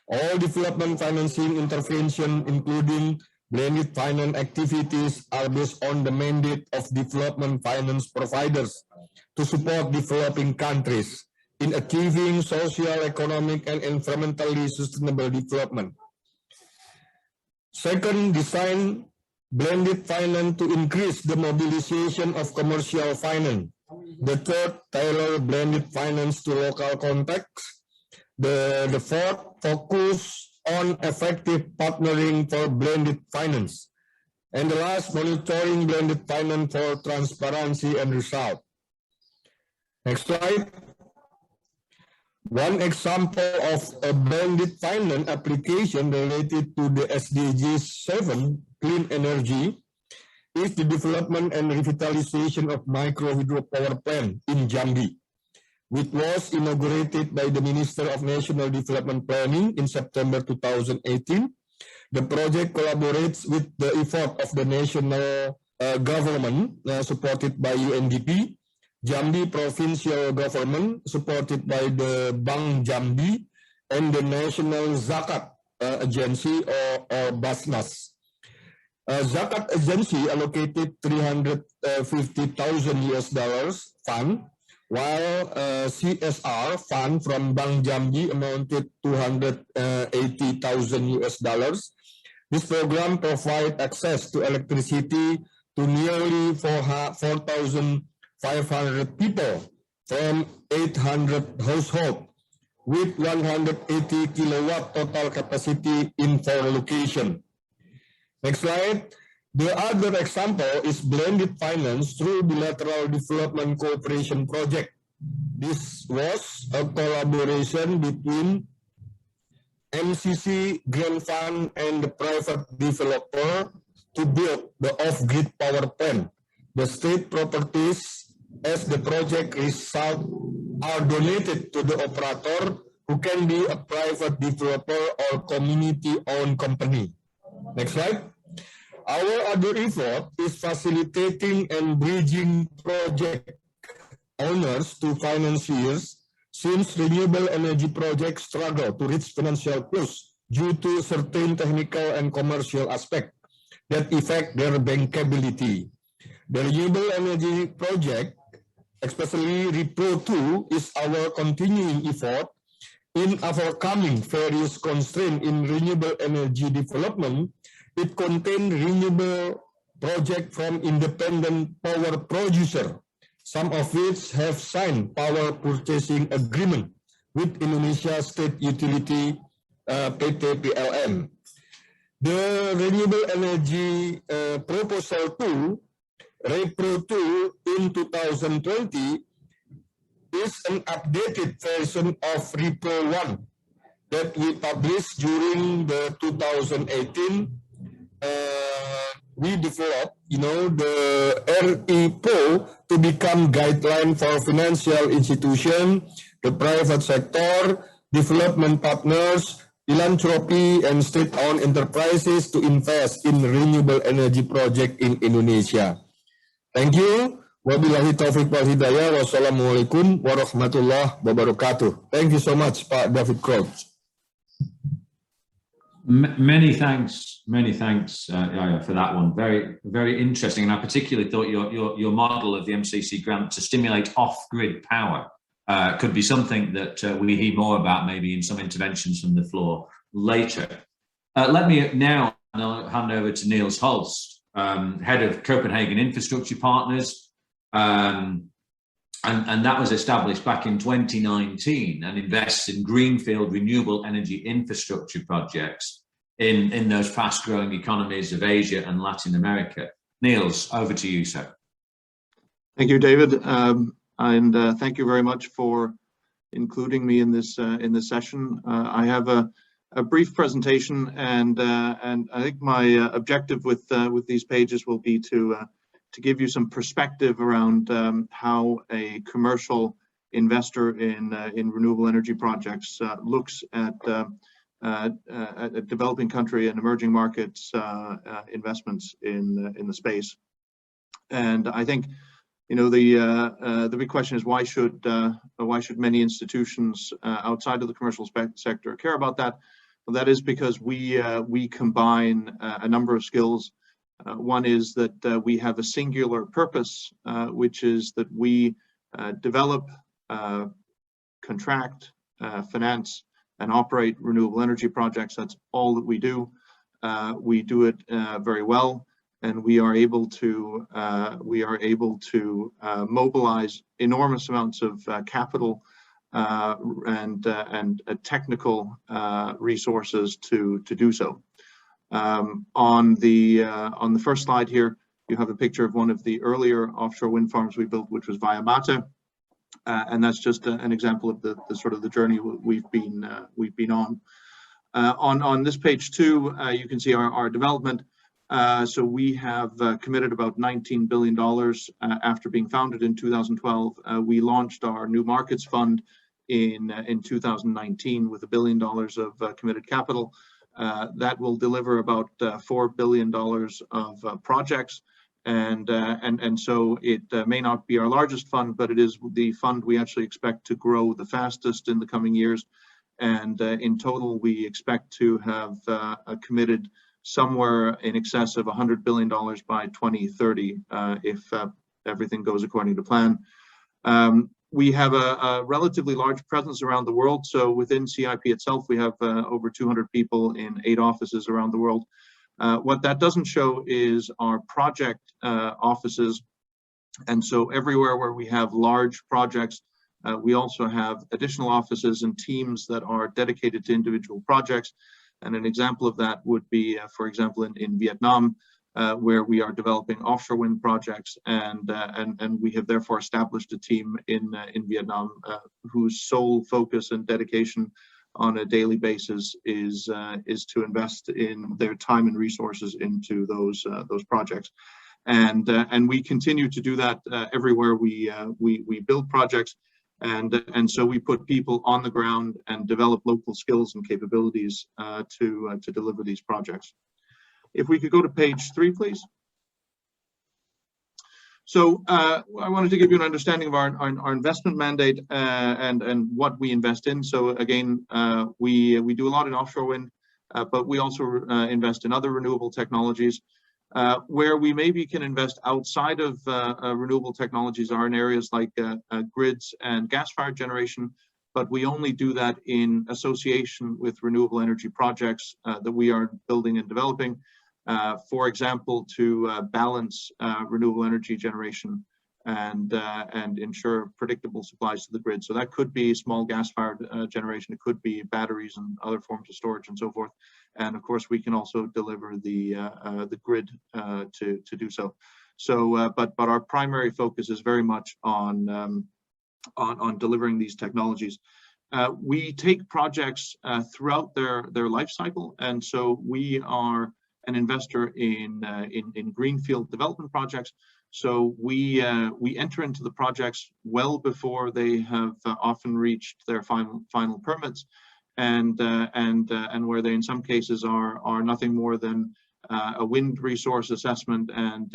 All development financing intervention, including blended finance activities, are based on the mandate of development finance providers to support developing countries in achieving social, economic, and environmentally sustainable development. Second, design blended finance to increase the mobilization of commercial finance. The third, tailor blended finance to local context. The fourth, focus on effective partnering for blended finance. And the last, monitoring blended finance for transparency and result. Next slide. One example of a blended finance application related to the SDGs 7, clean energy, is the development and revitalization of micro hydropower plant in Jambi, which was inaugurated by the Minister of National Development Planning in September 2018. The project collaborates with the effort of the national government supported by UNDP, Jambi provincial government supported by the Bank Jambi, and the National Zakat Agency or Basnas. Zakat Agency allocated $350,000 fund, while CSR fund from Bank Jambi amounted $280,000. This program provides access to electricity to nearly 4,500 people from 800 households with 180 kilowatt total capacity in 4 locations. Next slide. The other example is blended finance through bilateral development cooperation project. This was a collaboration between MCC Grant Fund and the private developer to build the off-grid power plant. The state properties as the project result are donated to the operator, who can be a private developer or community-owned company. Next slide. Our other effort is facilitating and bridging project owners to financiers, since renewable energy projects struggle to reach financial close due to certain technical and commercial aspects that affect their bankability. The renewable energy project, especially REPRO 2, is our continuing effort in overcoming various constraints in renewable energy development. It contains renewable projects from independent power producers, some of which have signed power purchasing agreement with Indonesia State Utility PT PLN. The renewable energy proposal 2, REPRO 2 in 2020, is an updated version of REPRO 1 that we published during the 2018. We developed, the REPRO to become guideline for financial institution, the private sector, development partners, philanthropy, and state-owned enterprises to invest in renewable energy project in Indonesia. Thank you. Wabillahi taufiq wal hidayah. Wassalamualaikum warahmatullahi wabarakatuh. Thank you so much, Pak David Crouch. Many thanks, Yaya, for that one. Very, very interesting. And I particularly thought your model of the MCC grant to stimulate off-grid power could be something that we hear more about, maybe in some interventions from the floor later. Let me now hand over to Niels Hulst, head of Copenhagen Infrastructure Partners. And that was established back in 2019 and invests in greenfield renewable energy infrastructure projects in those fast-growing economies of Asia and Latin America. Niels, over to you, sir. Thank you, David, and thank you very much for including me in this session. I have a brief presentation, and I think my objective with these pages will be to give you some perspective around how a commercial investor in renewable energy projects looks at a developing country and emerging markets investments in the space. And I think, you know, the big question is why should many institutions outside of the commercial sector care about that? Well, that is because we combine a number of skills. One is that we have a singular purpose, which is that we develop, contract, finance, and operate renewable energy projects. That's all that we do. We do it very well, and we are able to mobilize enormous amounts of capital and technical resources to do so. On the first slide here, you have a picture of one of the earlier offshore wind farms we built, which was Via Mate, and that's just an example of the sort of the journey we've been on. On this page 2, you can see our development. So we have committed about $19 billion after being founded in 2012. We launched our New Markets Fund in 2019 with $1 billion of committed capital. That will deliver about $4 billion of projects. And so it may not be our largest fund, but it is the fund we actually expect to grow the fastest in the coming years. And in total, we expect to have committed somewhere in excess of $100 billion by 2030 if everything goes according to plan. We have a relatively large presence around the world. So within CIP itself, we have over 200 people in 8 offices around the world. What that doesn't show is our project offices. And so everywhere where we have large projects, we also have additional offices and teams that are dedicated to individual projects. And an example of that would be, for example, in Vietnam, where we are developing offshore wind projects, and we have therefore established a team in Vietnam whose sole focus and dedication on a daily basis is to invest in their time and resources into those projects, and we continue to do that everywhere we build projects. And so we put people on the ground and develop local skills and capabilities to deliver these projects. If we could go to page 3, please. So I wanted to give you an understanding of our investment mandate and what we invest in. So again, we do a lot in offshore wind, but we also invest in other renewable technologies. Where we maybe can invest outside of renewable technologies are in areas like grids and gas-fired generation, but we only do that in association with renewable energy projects that we are building and developing, for example, to balance renewable energy generation and ensure predictable supplies to the grid. So that could be small gas-fired generation, it could be batteries and other forms of storage and so forth. And of course, we can also deliver the grid to do so. So, but our primary focus is very much on delivering these technologies. We take projects throughout their life cycle, and so we are an investor in greenfield development projects. So we enter into the projects well before they have often reached their final permits, and where they in some cases are nothing more than a wind resource assessment and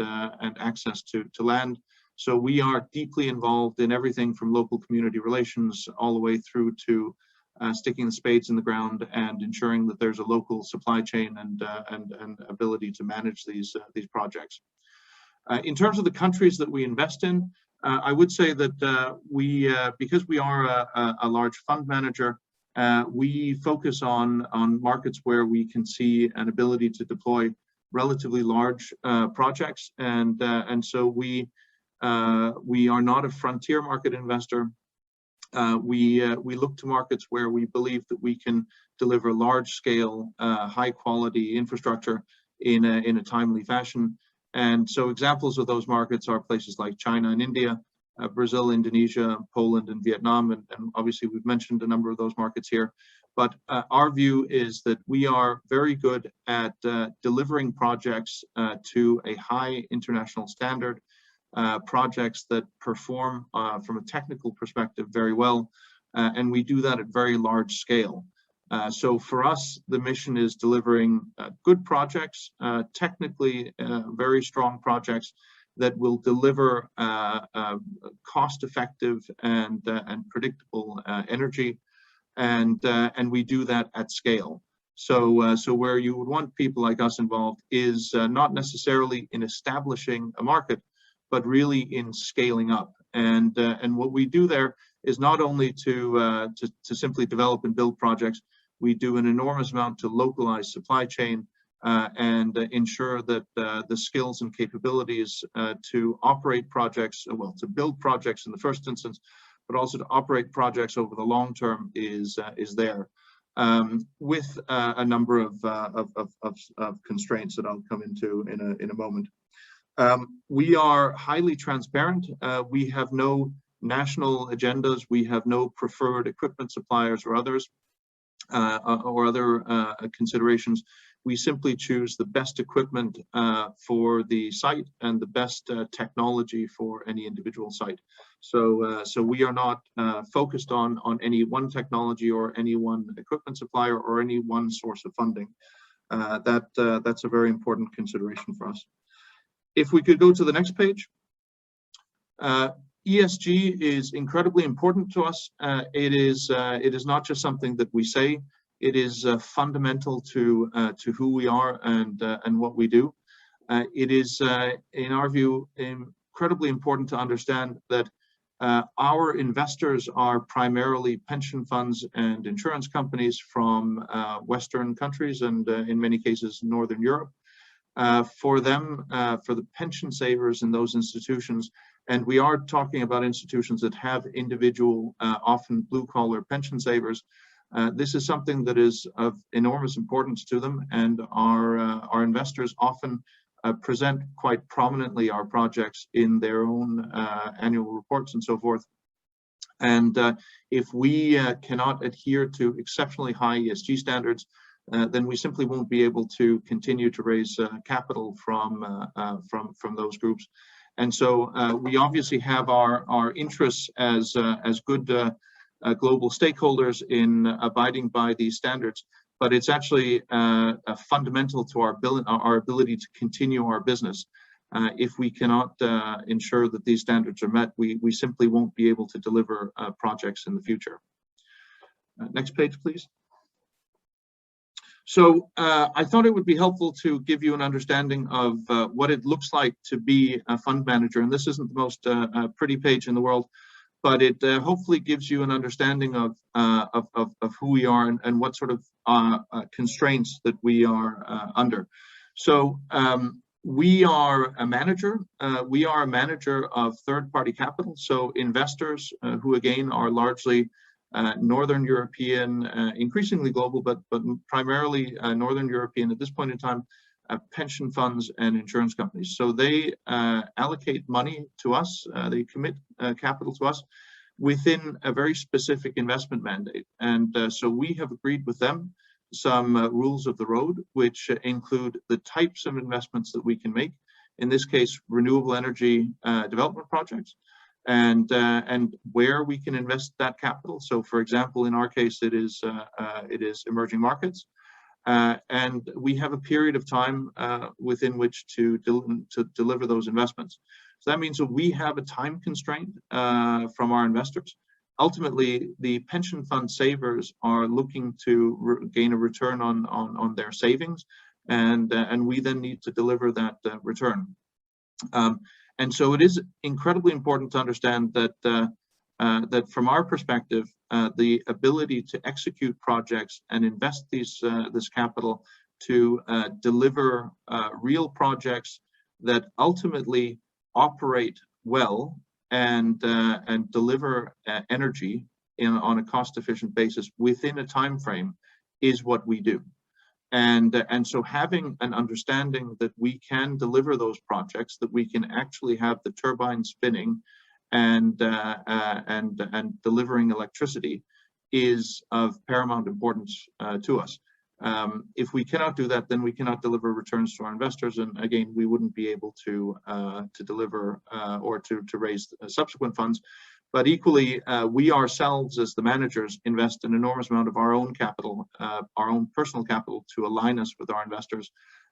access to land. So we are deeply involved in everything from local community relations all the way through to sticking the spades in the ground and ensuring that there's a local supply chain and ability to manage these projects. In terms of the countries that we invest in, I would say that because we are a large fund manager, we focus on markets where we can see an ability to deploy relatively large projects, and so we are not a frontier market investor. we look to markets where we believe that we can deliver large-scale, high-quality infrastructure in a timely fashion. And so examples of those markets are places like China and India, Brazil, Indonesia, Poland, and Vietnam. And obviously, we've mentioned a number of those markets here. But our view is that we are very good at delivering projects to a high international standard, projects that perform from a technical perspective very well, and we do that at very large scale. So for us, the mission is delivering good projects, technically very strong projects that will deliver cost-effective and predictable energy, and we do that at scale. So where you would want people like us involved is not necessarily in establishing a market, but really in scaling up. And what we do there is not only to simply develop and build projects. We do an enormous amount to localize supply chain and ensure that the skills and capabilities to operate projects, well, to build projects in the first instance, but also to operate projects over the long term is there, with a number of constraints that I'll come into in a moment. We are highly transparent. We have no national agendas. We have no preferred equipment suppliers or others, or other considerations. We simply choose the best equipment for the site and the best technology for any individual site. So we are not focused on any one technology or any one equipment supplier or any one source of funding. That's a very important consideration for us. If we could go to the next page. ESG is incredibly important to us. It is not just something that we say. It is fundamental to who we are and what we do. It is, in our view, incredibly important to understand that our investors are primarily pension funds and insurance companies from Western countries and in many cases Northern Europe. For them, for the pension savers in those institutions, and we are talking about institutions that have individual, often blue-collar pension savers, this is something that is of enormous importance to them, and our investors often present quite prominently our projects in their own annual reports and so forth. And if we cannot adhere to exceptionally high ESG standards, then we simply won't be able to continue to raise capital from those groups. And so we obviously have our interests as good global stakeholders in abiding by these standards, but it's actually fundamental to our ability to continue our business. If we cannot ensure that these standards are met, we simply won't be able to deliver projects in the future. Next page, please. So I thought it would be helpful to give you an understanding of what it looks like to be a fund manager. And this isn't the most pretty page in the world, but it hopefully gives you an understanding of who we are and what sort of constraints that we are under. So we are a manager. We are a manager of third-party capital. So investors who again are largely Northern European, increasingly global, but primarily Northern European at this point in time, pension funds and insurance companies. So they allocate money to us, they commit capital to us within a very specific investment mandate. And so we have agreed with them some rules of the road, which include the types of investments that we can make, in this case, renewable energy development projects, and where we can invest that capital. So, for example, in our case, it is emerging markets, and we have a period of time within which to deliver those investments. So that means that we have a time constraint from our investors. Ultimately, the pension fund savers are looking to gain a return on their savings, and we then need to deliver that return. And so it is incredibly important to understand that that from our perspective, the ability to execute projects and invest this capital to deliver real projects that ultimately operate well and deliver energy on a cost-efficient basis within a time frame is what we do. And so having an understanding that we can deliver those projects, that we can actually have the turbine spinning and delivering electricity is of paramount importance to us. If we cannot do that, then we cannot deliver returns to our investors, and again, we wouldn't be able to deliver or to raise subsequent funds. But equally, we ourselves as the managers invest an enormous amount of our own capital, our own personal capital, to align us with our investors.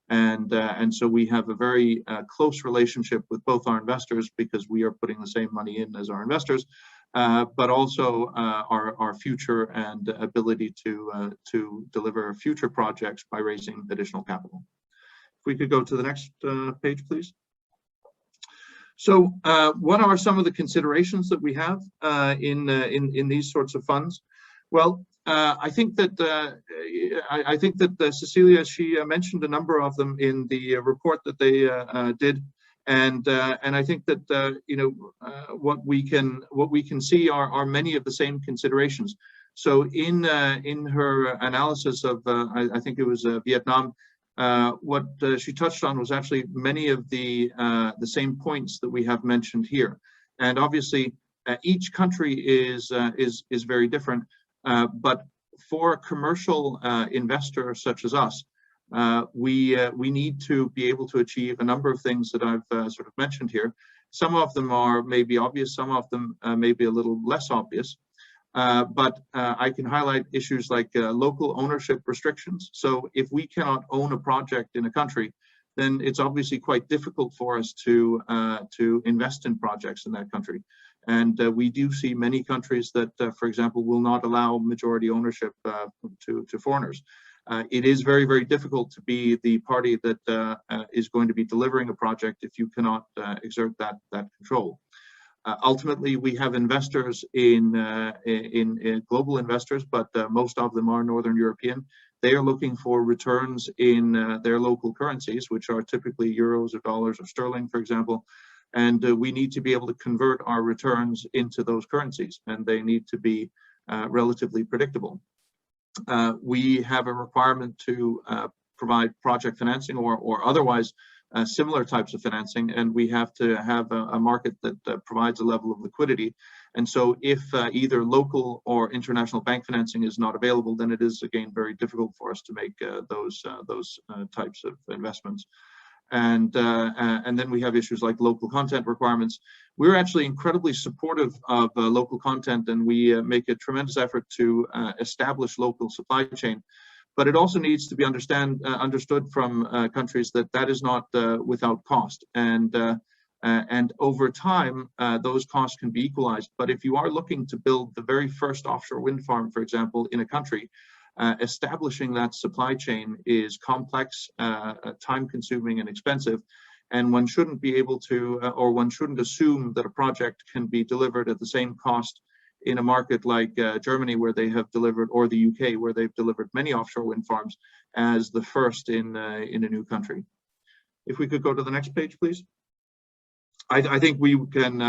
And so we have a very close relationship with both our investors, because we are putting the same money in as our investors, but also our future and ability to deliver future projects by raising additional capital. If we could go to the next page, please. So what are some of the considerations that we have in these sorts of funds? Well, I think that Cecilia, she mentioned a number of them in the report that they did, and I think that what we can see are many of the same considerations. So in her analysis of I think it was Vietnam, what she touched on was actually many of the same points that we have mentioned here, and obviously each country is very different. But for a commercial investor such as us, we need to be able to achieve a number of things that I've sort of mentioned here. Some of them are maybe obvious, some of them may be a little less obvious. But I can highlight issues like local ownership restrictions. So if we cannot own a project in a country, then it's obviously quite difficult for us to invest in projects in that country. And we do see many countries that, for example, will not allow majority ownership to foreigners. It is very, very difficult to be the party that is going to be delivering a project if you cannot exert that control. Ultimately, we have investors in global investors, but most of them are Northern European. They are looking for returns in their local currencies, which are typically euros or dollars or sterling, for example. And we need to be able to convert our returns into those currencies, and they need to be relatively predictable. We have a requirement to provide project financing or otherwise similar types of financing, and we have to have a market that provides a level of liquidity. And so if either local or international bank financing is not available, then it is again very difficult for us to make those types of investments. And then we have issues like local content requirements. We're actually incredibly supportive of local content, and we make a tremendous effort to establish local supply chain. But it also needs to be understood from countries that is not without cost. And over time, those costs can be equalized. But if you are looking to build the very first offshore wind farm, for example, in a country, establishing that supply chain is complex, time-consuming, and expensive. And one shouldn't be able to, or one shouldn't assume that a project can be delivered at the same cost in a market like Germany, where they have delivered, or the UK, where they've delivered many offshore wind farms, as the first in a new country. If we could go to the next page, please. I think we can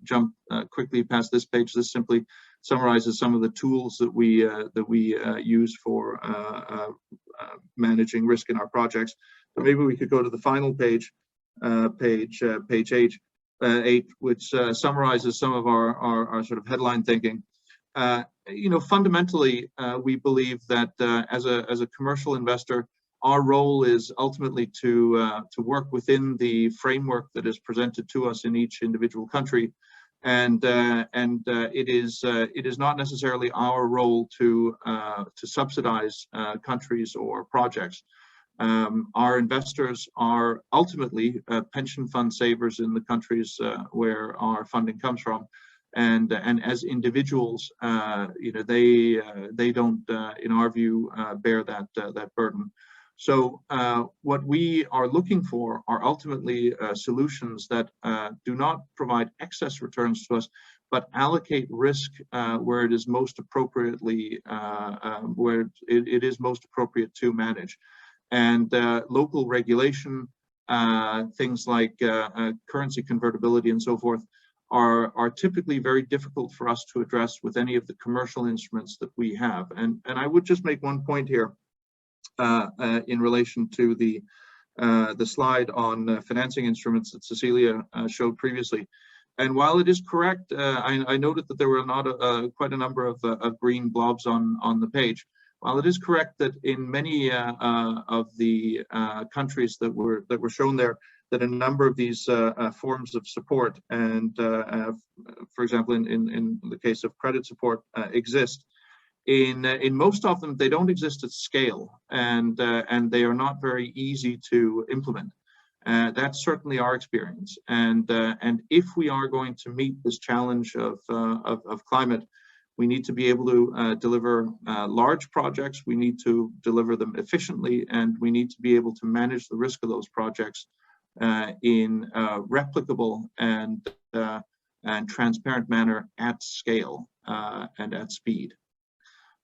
jump quickly past this page. This simply summarizes some of the tools that we use for managing risk in our projects. But maybe we could go to the final page, page 8, which summarizes some of our sort of headline thinking. Fundamentally, we believe that as a commercial investor, our role is ultimately to work within the framework that is presented to us in each individual country, and it is not necessarily our role to subsidize countries or projects. Our investors are ultimately pension fund savers in the countries where our funding comes from, and as individuals, they don't, in our view, bear that burden. So what we are looking for are ultimately solutions that do not provide excess returns to us, but allocate risk where it is most appropriately, where it is most appropriate to manage. And local regulation, things like currency convertibility and so forth, are typically very difficult for us to address with any of the commercial instruments that we have. And I would just make one point here in relation to the slide on financing instruments that Cecilia showed previously. And while it is correct, I noted that there were not quite a number of green blobs on the page. While it is correct that in many of the countries that were shown there, that a number of these forms of support and, for example, in the case of credit support, exist. In most of them, they don't exist at scale, and they are not very easy to implement. That's certainly our experience. And if we are going to meet this challenge of climate, we need to be able to deliver large projects. We need to deliver them efficiently, and we need to be able to manage the risk of those projects in a replicable and transparent manner at scale and at speed.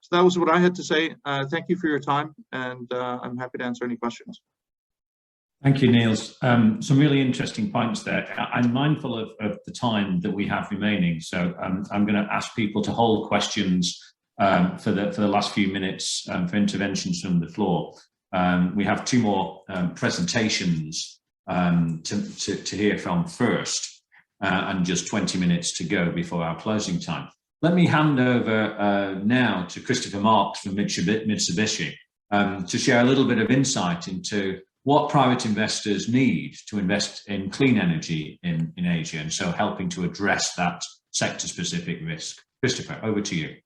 So that was what I had to say. Thank you for your time, and I'm happy to answer any questions. Thank you, Niels. Some really interesting points there. I'm mindful of the time that we have remaining, so I'm going to ask people to hold questions for the last few minutes for interventions from the floor. We have two more presentations to hear from first, and just 20 minutes to go before our closing time. Let me hand over now to Christopher Marks from Mitsubishi to share a little bit of insight into what private investors need to invest in clean energy in Asia, and so helping to address that sector-specific risk. Christopher, over to you.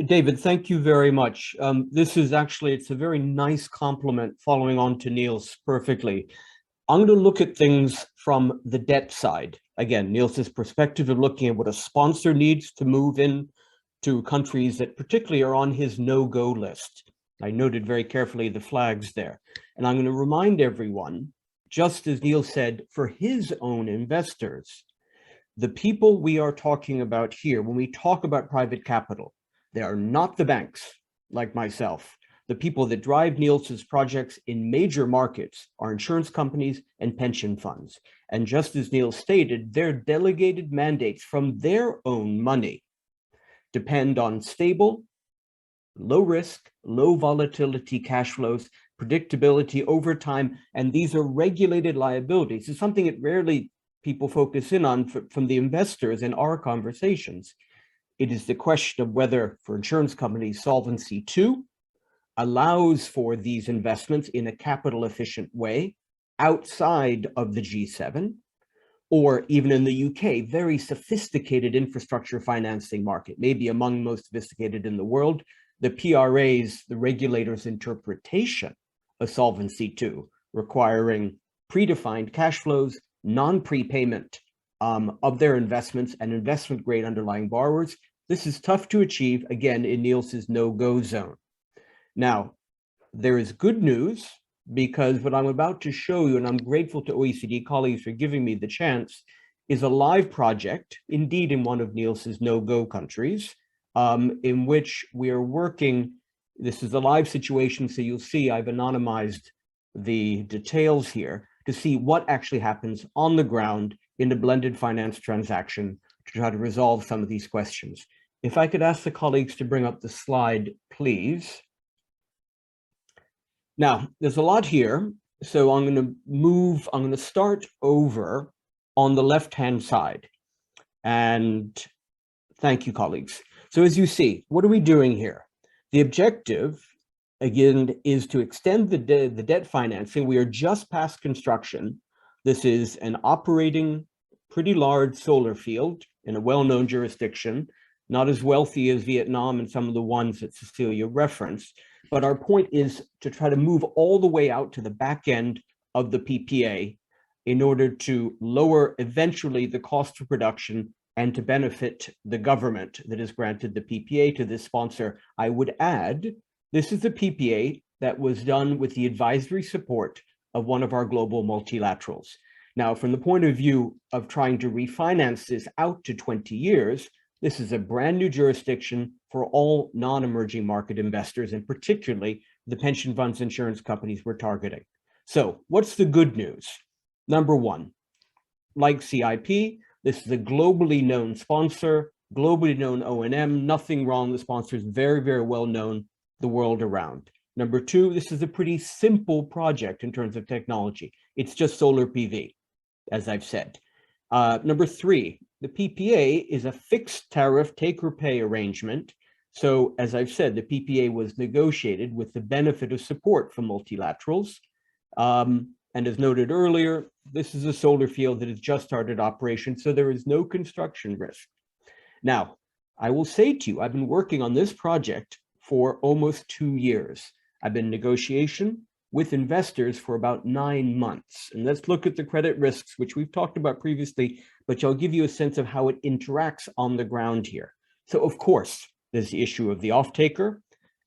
David, thank you very much. This is actually, it's a very nice compliment following on to Niels perfectly. I'm going to look at things from the debt side. Again, Niels's perspective of looking at what a sponsor needs to move in to countries that particularly are on his no-go list. I noted very carefully the flags there. And I'm going to remind everyone, just as Niels said, for his own investors, the people we are talking about here, when we talk about private capital, they are not the banks like myself. The people that drive Niels's projects in major markets are insurance companies and pension funds. And just as Niels stated, their delegated mandates from their own money depend on stable, low risk, low volatility cash flows, predictability over time, and these are regulated liabilities. It's something that rarely people focus in on from the investors in our conversations. It is the question of whether, for insurance companies, Solvency II allows for these investments in a capital efficient way outside of the G7, or even in the UK, very sophisticated infrastructure financing market, maybe among the most sophisticated in the world. The PRA's, the regulator's interpretation of Solvency II, requiring predefined cash flows, non-prepayment of their investments and investment grade underlying borrowers. This is tough to achieve, again, in Niels's no-go zone. Now, there is good news, because what I'm about to show you, and I'm grateful to OECD colleagues for giving me the chance, is a live project, indeed in one of Niels's no-go countries, in which we are working. This is a live situation, so you'll see I've anonymized the details here to see what actually happens on the ground in a blended finance transaction to try to resolve some of these questions. If I could ask the colleagues to bring up the slide, please. Now, there's a lot here, so I'm going to start over on the left-hand side. And thank you, colleagues. So as you see, what are we doing here? The objective, again, is to extend the debt financing. We are just past construction. This is an operating, pretty large solar field in a well-known jurisdiction, not as wealthy as Vietnam and some of the ones that Cecilia referenced. But our point is to try to move all the way out to the back end of the PPA in order to lower eventually the cost of production and to benefit the government that has granted the PPA to this sponsor. I would add, this is a PPA that was done with the advisory support of one of our global multilaterals. Now, from the point of view of trying to refinance this out to 20 years, this is a brand new jurisdiction for all non-emerging market investors, and particularly the pension funds, insurance companies we're targeting. So what's the good news? Number one, like CIP, This is a globally known sponsor, globally known O&M, nothing wrong. The sponsor is very, very well known the world around. Number two, this is a pretty simple project in terms of technology. It's just solar PV, as I've said. Number three, the PPA is a fixed tariff take or pay arrangement. So as I've said, the PPA was negotiated with the benefit of support from multilaterals. And as noted earlier, this is a solar field that has just started operation, so there is no construction risk. Now, I will say to you, I've been working on this project for almost 2 years. I've been in negotiation with investors for about 9 months. And let's look at the credit risks, which we've talked about previously, but I'll give you a sense of how it interacts on the ground here. So of course, there's the issue of the off-taker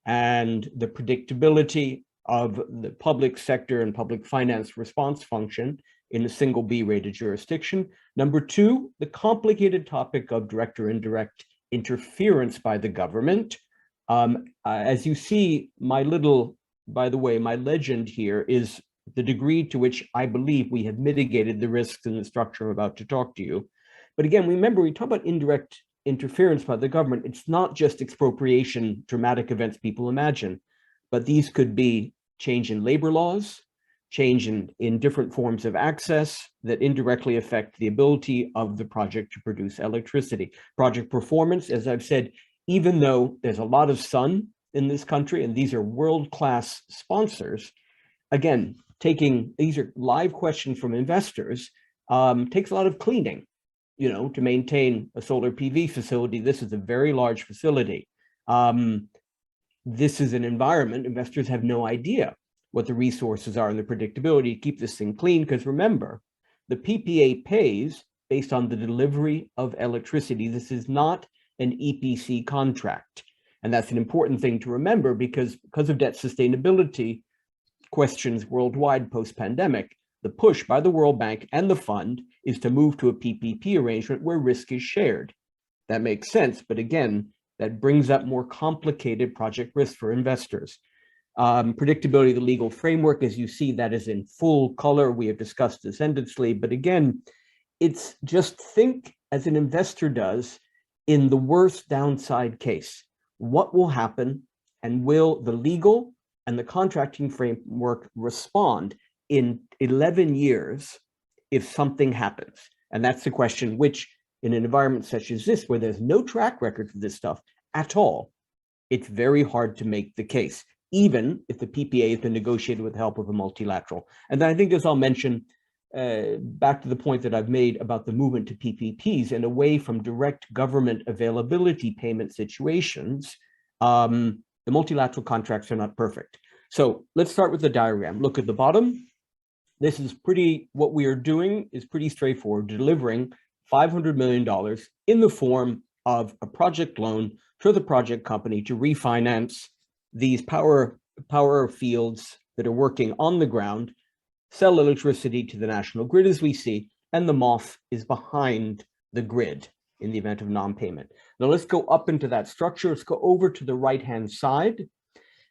and the predictability of the public sector and public finance response function in a single B-rated jurisdiction. Number two, the complicated topic of direct or indirect interference by the government. As you see, my little, by the way, my legend here is the degree to which I believe we have mitigated the risks in the structure I'm about to talk to you. But again, remember, we talk about indirect interference by the government. It's not just expropriation, dramatic events people imagine, but these could be change in labor laws, change in different forms of access that indirectly affect the ability of the project to produce electricity. Project performance, as I've said, even though there's a lot of sun in this country, and these are world-class sponsors, again, these are live questions from investors, takes a lot of cleaning, to maintain a solar PV facility. This is a very large facility. This is an environment, investors have no idea what the resources are and the predictability to keep this thing clean, because remember, the PPA pays based on the delivery of electricity. This is not an EPC contract. And that's an important thing to remember because of debt sustainability questions worldwide post-pandemic, the push by the World Bank and the fund is to move to a PPP arrangement where risk is shared. That makes sense, but again, that brings up more complicated project risk for investors. Predictability of the legal framework, as you see, that is in full color. We have discussed this endlessly, but again, it's just think as an investor does in the worst downside case. What will happen, and will the legal and the contracting framework respond in 11 years if something happens? And that's the question which, in an environment such as this, where there's no track record for this stuff at all, it's very hard to make the case, even if the PPA has been negotiated with the help of a multilateral. And then I think, as I'll mention, back to the point that I've made about the movement to PPPs and away from direct government availability payment situations, the multilateral contracts are not perfect. So let's start with the diagram. Look at the bottom. This is what we are doing is pretty straightforward, delivering $500 million in the form of a project loan to the project company to refinance these power fields that are working on the ground, sell electricity to the national grid, as we see, and the MOF is behind the grid in the event of non-payment. Now let's go up into that structure. Let's go over to the right-hand side.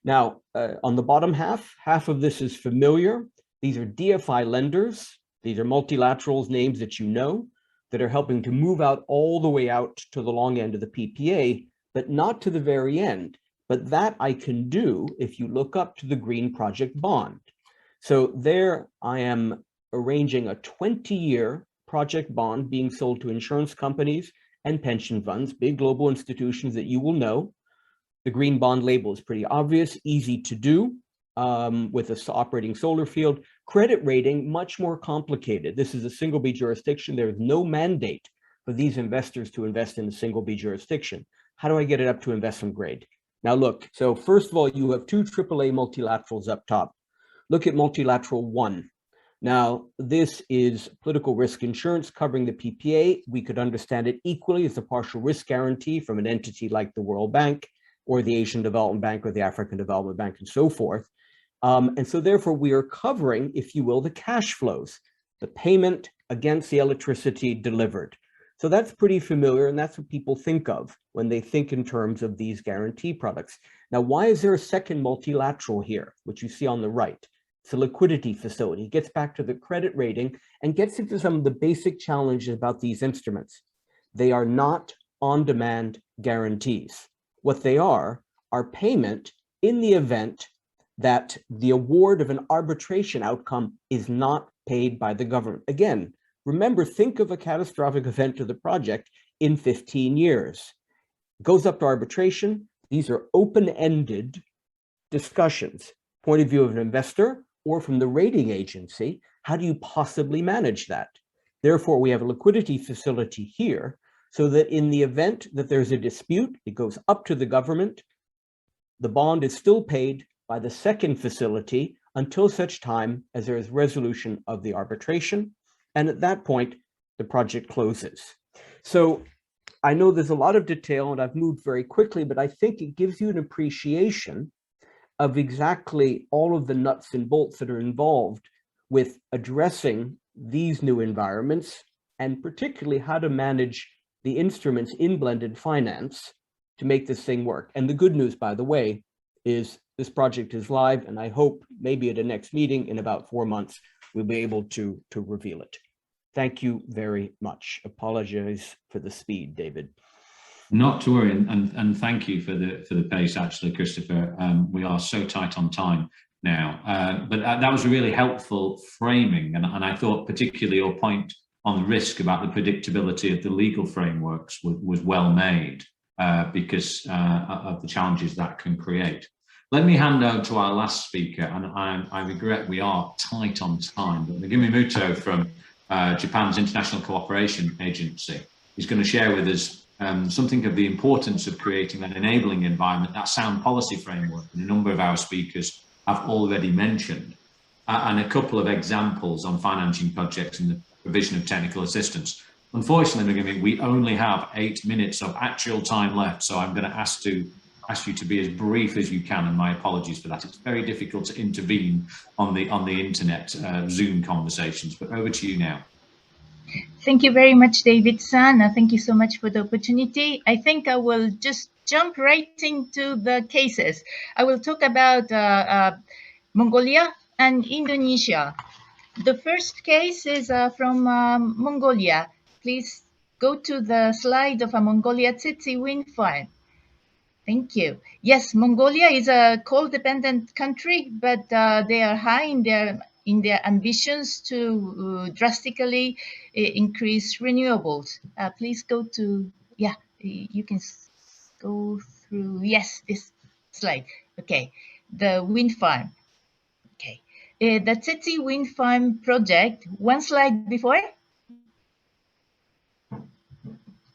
Now, on the bottom half of this is familiar. These are DFI lenders. These are multilaterals, names that you know, that are helping to move out all the way out to the long end of the PPA, but not to the very end. But that I can do if you look up to the green project bond. So there I am arranging a 20-year project bond being sold to insurance companies and pension funds, big global institutions that you will know. The green bond label is pretty obvious, easy to do with an operating solar field. Credit rating, much more complicated. This is a single B jurisdiction. There is no mandate for these investors to invest in a single B jurisdiction. How do I get it up to investment grade? Now look, so first of all, you have two AAA multilaterals up top. Look at multilateral 1. Now, this is political risk insurance covering the PPA. We could understand it equally as a partial risk guarantee from an entity like the World Bank or the Asian Development Bank or the African Development Bank and so forth. And so therefore we are covering, if you will, the cash flows, the payment against the electricity delivered. So that's pretty familiar, and that's what people think of when they think in terms of these guarantee products. Now, why is there a second multilateral here, which you see on the right? It's a liquidity facility. It gets back to the credit rating and gets into some of the basic challenges about these instruments. They are not on-demand guarantees. What they are payment in the event that the award of an arbitration outcome is not paid by the government. Again, remember, think of a catastrophic event to the project in 15 years. It goes up to arbitration. These are open-ended discussions. Point of view of an investor or from the rating agency, how do you possibly manage that? Therefore, we have a liquidity facility here so that in the event that there's a dispute, it goes up to the government. The bond is still paid by the second facility until such time as there is resolution of the arbitration. And at that point, the project closes. So I know there's a lot of detail and I've moved very quickly, but I think it gives you an appreciation of exactly all of the nuts and bolts that are involved with addressing these new environments, and particularly how to manage the instruments in blended finance to make this thing work. And the good news, by the way, is this project is live, and I hope maybe at a next meeting in about 4 months, we'll be able to reveal it. Thank you very much. Apologize for the speed, David. Not to worry, and thank you for the pace, actually, Christopher. We are so tight on time now, but that was a really helpful framing, and I thought particularly your point on the risk about the predictability of the legal frameworks was well made because of the challenges that can create. Let me hand over to our last speaker, and I regret we are tight on time, but Megumi Muto from Japan's International Cooperation Agency is going to share with us something of the importance of creating an enabling environment, that sound policy framework that a number of our speakers have already mentioned, and a couple of examples on financing projects and the provision of technical assistance. Unfortunately, Megumi, we only have 8 minutes of actual time left, so I'm going to ask you to be as brief as you can, and my apologies for that. It's very difficult to intervene on the internet Zoom conversations, but over to you now. Thank you very much, David-san. Thank you so much for the opportunity. I think I will just jump right into the cases. I will talk about Mongolia and Indonesia. The first case is from Mongolia. Please go to the slide of a Mongolia Tsitsi wind farm. Thank you. Yes, Mongolia is a coal-dependent country, but they are high in their ambitions to drastically increase renewables. Please go to, yeah, you can go through, yes, this slide. Okay, the wind farm. Okay, the Tsitsi wind farm project, one slide before.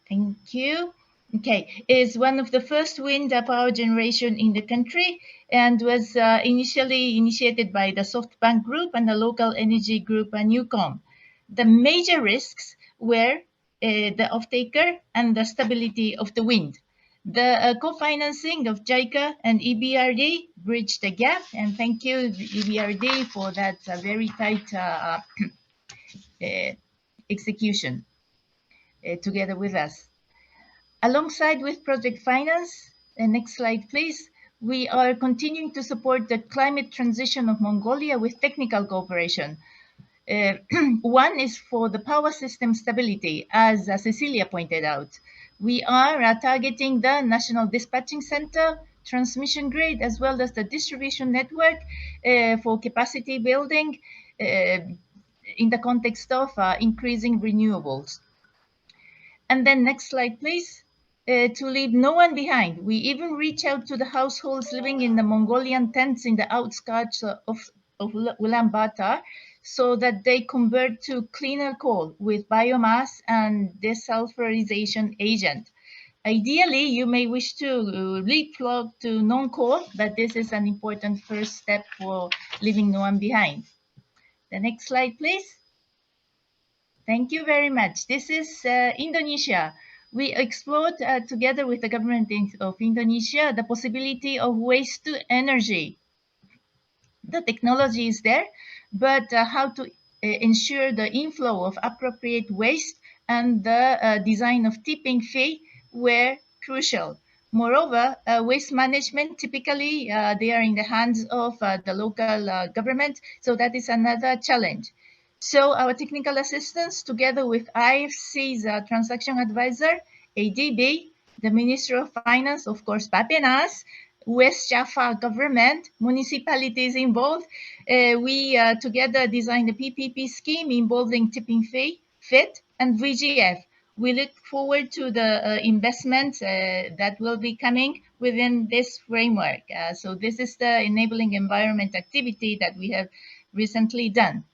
Thank you. Okay, is one of the first wind power generation in the country and was initially initiated by the SoftBank Group and the local energy group Newcom. The major risks were the off-taker and the stability of the wind. The co-financing of JICA and EBRD bridged the gap, and thank you, EBRD, for that very tight execution together with us. Alongside with project finance, next slide please, we are continuing to support the climate transition of Mongolia with technical cooperation. One is for the power system stability, as Cecilia pointed out. We are targeting the National Dispatching Center, transmission grid, as well as the distribution network for capacity building in the context of increasing renewables. And then next slide, please. To leave no one behind, we even reach out to the households living in the Mongolian tents in the outskirts of Ulaanbaatar so that they convert to cleaner coal with biomass and desulfurization agent. Ideally, you may wish to leapfrog to non-coal, but this is an important first step for leaving no one behind. The next slide, please. Thank you very much. This is Indonesia. We explored together with the government of Indonesia the possibility of waste to energy. The technology is there, but how to ensure the inflow of appropriate waste and the design of tipping fee were crucial. Moreover, waste management, typically, they are in the hands of the local government. So that is another challenge. So our technical assistance, together with IFC's transaction advisor, ADB, the Ministry of Finance, of course, PAP and us, West Jaffa government, municipalities involved, we together designed a PPP scheme involving tipping fee, FIT, and VGF. We look forward to the investments that will be coming within this framework. So this is the enabling environment activity that we have recently done.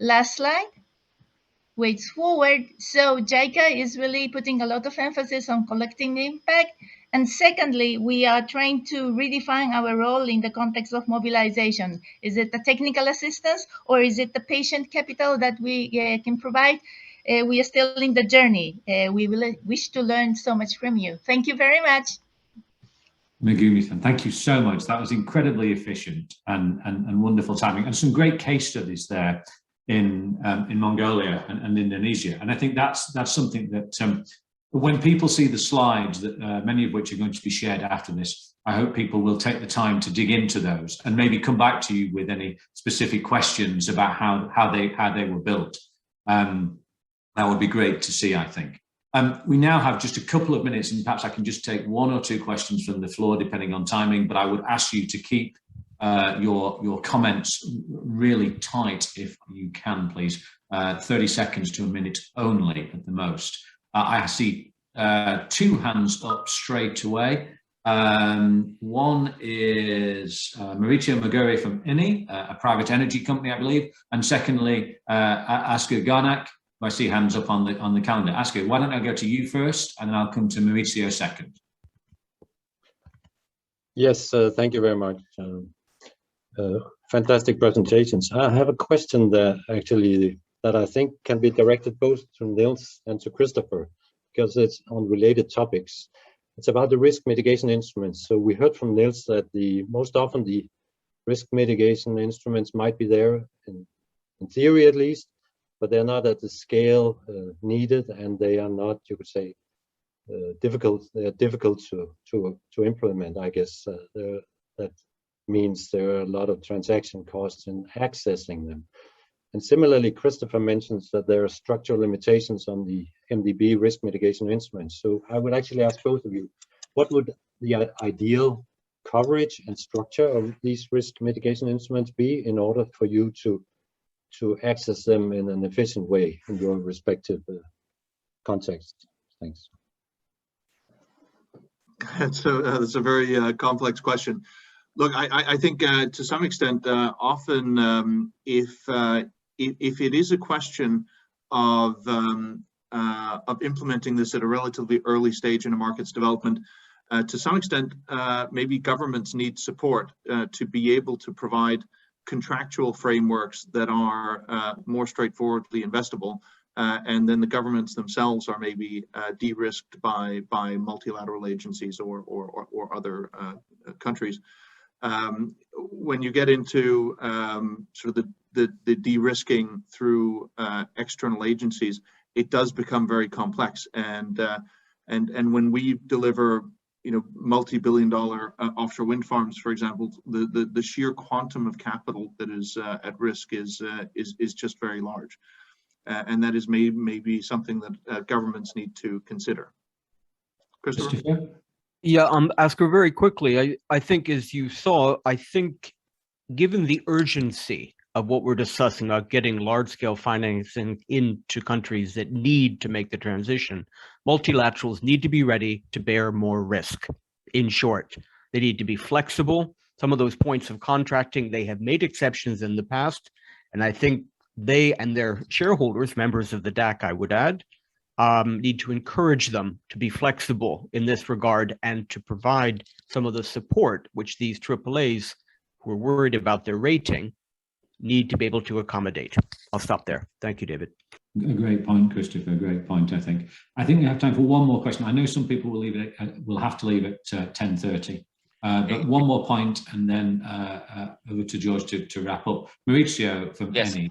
Last slide. Ways forward. So JICA is really putting a lot of emphasis on collecting the impact. And secondly, we are trying to redefine our role in the context of mobilization. Is it the technical assistance or is it the patient capital that we can provide? We are still in the journey. We will wish to learn so much from you. Thank you very much. Megumi-san, thank you so much. That was incredibly efficient and wonderful timing, and some great case studies there in Mongolia and Indonesia. And I think that's something that when people see the slides, that many of which are going to be shared after this, I hope people will take the time to dig into those and maybe come back to you with any specific questions about how they were built. That would be great to see, I think. We now have just a couple of minutes, and perhaps I can just take one or two questions from the floor, depending on timing, but I would ask you to keep your comments really tight if you can, please. 30 seconds to a minute only at the most. I see two hands up straight away. One is Mauricio Maguri from INI, a private energy company, I believe. And secondly, Asker Garnak. I see hands up on the calendar. Asker, why don't I go to you first, and then I'll come to Mauricio second. Yes, thank you very much. Fantastic presentations. I have a question that I think can be directed both to Niels and to Christopher, because it's on related topics. It's about the risk mitigation instruments. So we heard from Niels that most often the risk mitigation instruments might be there in theory at least, but they're not at the scale needed, and they are not, you could say, difficult. They're difficult to implement. I guess that means there are a lot of transaction costs in accessing them. And similarly, Christopher mentions that there are structural limitations on the MDB risk mitigation instruments. So I would actually ask both of you, what would the ideal coverage and structure of these risk mitigation instruments be in order for you to access them in an efficient way in your respective context? Thanks. That's a very complex question. Look, I think to some extent, often if it is a question of implementing this at a relatively early stage in a market's development, to some extent, maybe governments need support to be able to provide contractual frameworks that are more straightforwardly investable, and then the governments themselves are maybe de-risked by multilateral agencies or other countries. When you get into sort of the de-risking through external agencies, it does become very complex. And when we deliver, multi-billion-dollar offshore wind farms, for example, the sheer quantum of capital that is at risk is just very large, and that is maybe something that governments need to consider. Christopher? Yeah, Asker, very quickly. I think, as you saw, I think given the urgency of what we're discussing about getting large-scale financing into countries that need to make the transition, multilaterals need to be ready to bear more risk. In short, they need to be flexible. Some of those points of contracting, they have made exceptions in the past, and I think they and their shareholders, members of the DAC, I would add, need to encourage them to be flexible in this regard and to provide some of the support which these AAAs who are worried about their rating need to be able to accommodate. I'll stop there. Thank you, David. A great point, Christopher. A great point, I think. I think we have time for one more question. I know some people will have to leave at 10:30. But one more point, and then over to George to wrap up. Mauricio from Yes, Eni.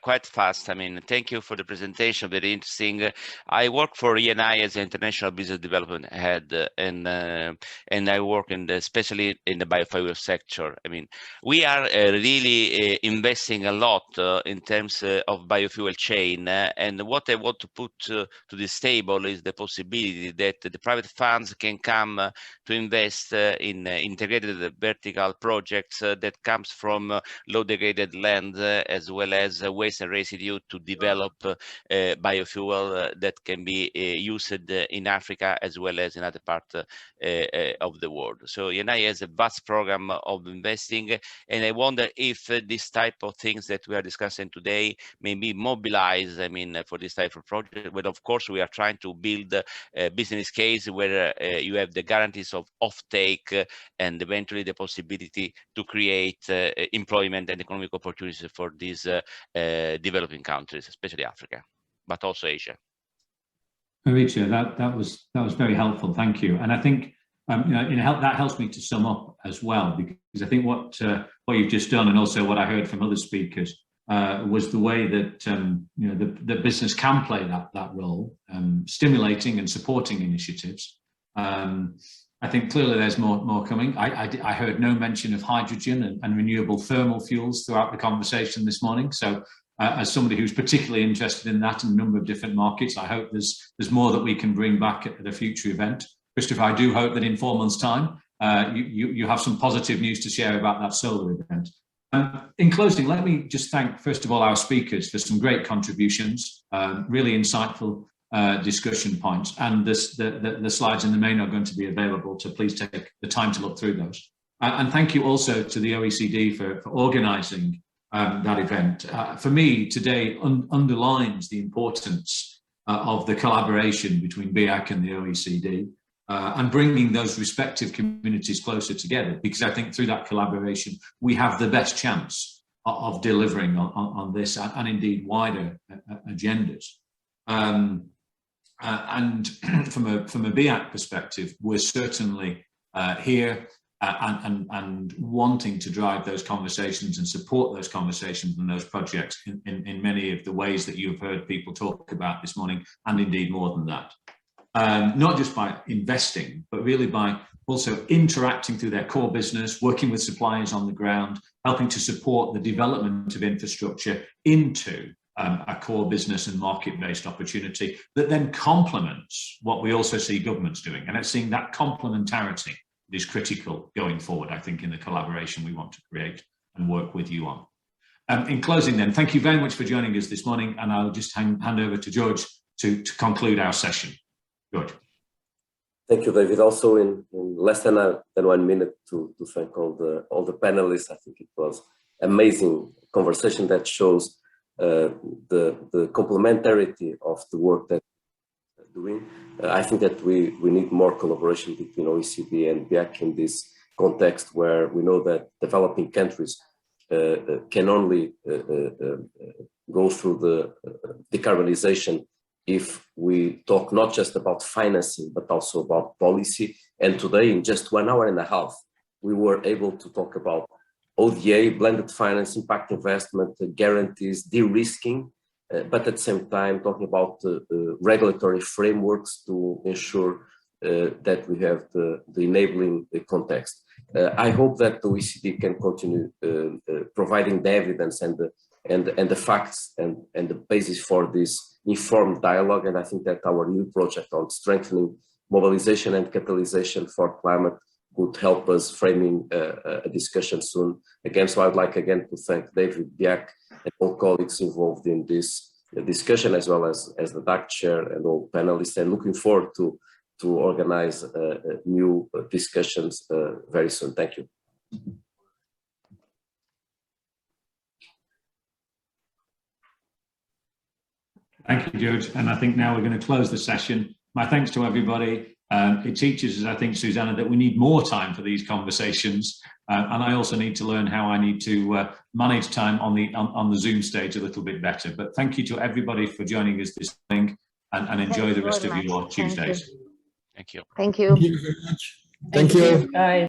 quite fast. I mean, thank you for the presentation. Very interesting. I work for ENI as an international business development head, and I work especially in the biofuel sector. I mean, we are really investing a lot in terms of biofuel chain. And what I want to put to this table is the possibility that the private funds can come to invest in integrated vertical projects that comes from low degraded land as well as waste and residue to develop biofuel that can be used in Africa as well as in other parts of the world. So ENI has a vast program of investing, and I wonder if this type of things that we are discussing today may be mobilized, I mean, for this type of project. But of course, we are trying to build a business case where you have the guarantees of offtake and eventually the possibility to create employment and economic opportunities for these developing countries, especially Africa, but also Asia. Mauricio, that was very helpful. Thank you. And I think that helps me to sum up as well, because I think what you've just done, and also what I heard from other speakers, was the way that the business can play that role, stimulating and supporting initiatives. I think clearly there's more coming. I heard no mention of hydrogen and renewable thermal fuels throughout the conversation this morning. So as somebody who's particularly interested in that in a number of different markets, I hope there's more that we can bring back at a future event. Christopher, I do hope that in 4 months' time, you have some positive news to share about that solar event. In closing, let me just thank, first of all, our speakers for some great contributions, really insightful discussion points, and the slides in the main are going to be available, so please take the time to look through those. And thank you also to the OECD for organising that event. For me, today underlines the importance of the collaboration between BIAC and the OECD, and bringing those respective communities closer together, because I think through that collaboration, we have the best chance of delivering on this and indeed wider agendas. And from a BIAC perspective, we're certainly here and wanting to drive those conversations and support those conversations and those projects in many of the ways that you've heard people talk about this morning, and indeed more than that. Not just by investing, but really by also interacting through their core business, working with suppliers on the ground, helping to support the development of infrastructure into a core business and market-based opportunity that then complements what we also see governments doing. And it's seeing that complementarity is critical going forward, I think, in the collaboration we want to create and work with you on. In closing then, thank you very much for joining us this morning, and I'll just hand over to George to conclude our session. George. Thank you, David. Also, in less than 1 minute to thank all the panelists. I think it was amazing conversation that shows the complementarity of the work that we're doing. I think that we need more collaboration between OECD and BIAC in this context, where we know that developing countries can only go through the decarbonization if we talk not just about financing, but also about policy. And today, in just 1 hour and a half, we were able to talk about ODA, blended finance, impact investment, guarantees, de-risking, but at the same time talking about regulatory frameworks to ensure that we have the enabling context. I hope that the OECD can continue providing the evidence and the facts and the basis for this informed dialogue. And I think that our new project on strengthening mobilization and catalyzation for climate would help us framing a discussion soon. Again, so I'd like again to thank David, BIAC, and all colleagues involved in this discussion, as well as the DAC chair and all panelists, and looking forward to organize new discussions very soon. Thank you. Thank you, George. And I think now we're going to close the session. My thanks to everybody. It teaches us, I think, Susanna, that we need more time for these conversations. And I also need to learn how I need to manage time on the Zoom stage a little bit better. But thank you to everybody for joining us this morning, and enjoy the rest of your Tuesdays. Thank you. Thank you. Thank you very much. Thank you. Bye.